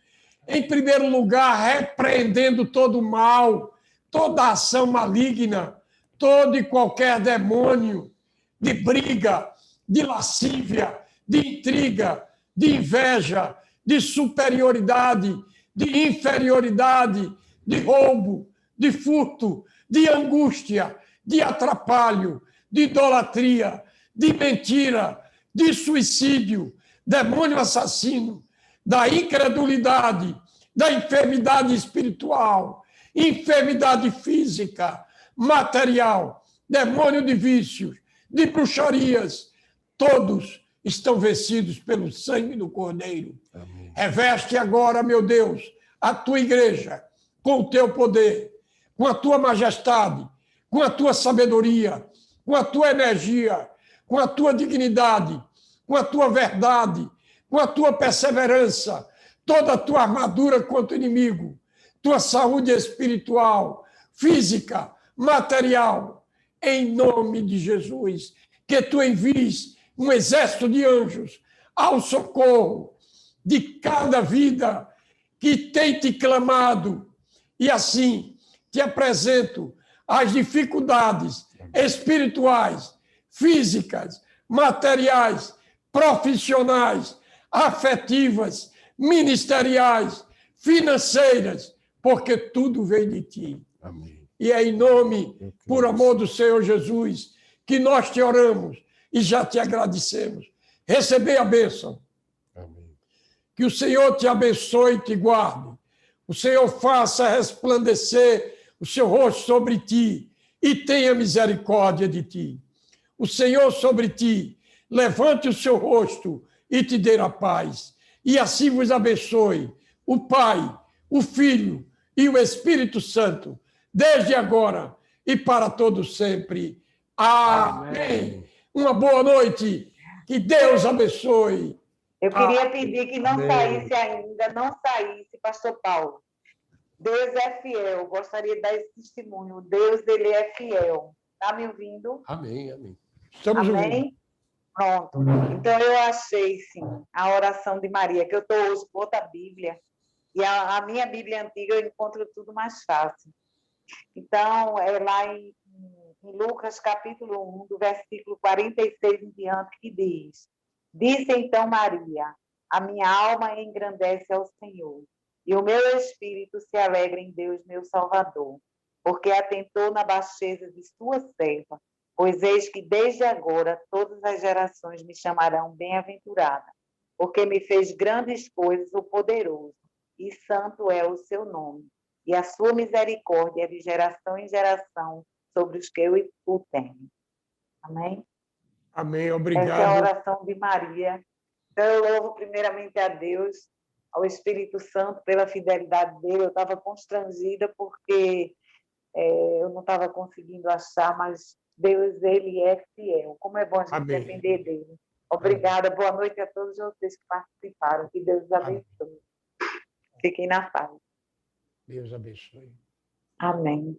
Em primeiro lugar, repreendendo todo o mal, toda ação maligna, todo e qualquer demônio de briga, de lascívia, de intriga, de inveja, de superioridade, de inferioridade, de roubo, de furto, de angústia, de atrapalho, de idolatria, de mentira, de suicídio, demônio assassino, da incredulidade, da enfermidade espiritual, enfermidade física, material, demônio de vícios, de bruxarias, todos estão vencidos pelo sangue do Cordeiro. Amém. Reveste agora, meu Deus, a tua igreja com o teu poder, com a tua majestade, com a tua sabedoria, com a tua energia, com a tua dignidade, com a tua verdade, com a tua perseverança, toda a tua armadura contra o inimigo, tua saúde espiritual, física, material, em nome de Jesus, que tu envies um exército de anjos ao socorro de cada vida que tem te clamado, e assim te apresento as dificuldades espirituais, físicas, materiais, profissionais, afetivas, ministeriais, financeiras, porque tudo vem de ti. Amém. E é em nome, por amor do Senhor Jesus, que nós te oramos e já te agradecemos. Recebei a bênção. Amém. Que o Senhor te abençoe e te guarde. O Senhor faça resplandecer o seu rosto sobre ti e tenha misericórdia de ti. O Senhor sobre ti levante o seu rosto e te dê a paz. E assim vos abençoe o Pai, o Filho e o Espírito Santo, desde agora e para todos sempre. Amém. Uma boa noite. Que Deus abençoe. Eu queria pedir que não Amém. saísse ainda, não saísse, pastor Paulo. Deus é fiel. Gostaria de dar esse testemunho. Deus, ele é fiel. Está me ouvindo? Amém. Amém. Estamos ouvindo. Amém? Pronto. Então, eu achei, sim, a oração de Maria, que eu estou hoje com outra Bíblia, e a minha Bíblia antiga eu encontro tudo mais fácil. Então, é lá em Lucas, capítulo 1, do versículo 46 em diante, que diz: Disse então Maria, a minha alma engrandece ao Senhor, e o meu espírito se alegra em Deus, meu Salvador, porque atentou na baixeza de sua serva, pois eis que desde agora todas as gerações me chamarão bem-aventurada, porque me fez grandes coisas o poderoso, e santo é o seu nome, e a sua misericórdia é de geração em geração sobre os que o temem. Amém? Amém. Essa é a Obrigado. oração de Maria. Então, eu louvo primeiramente a Deus, ao Espírito Santo, pela fidelidade dele. Eu estava constrangida porque eu não estava conseguindo achar, mas Deus, ele é fiel. Como é bom a gente Amém. depender dele. Obrigada. Boa noite a todos vocês que participaram. Que Deus os abençoe. Fiquem na paz. Deus abençoe. Amém.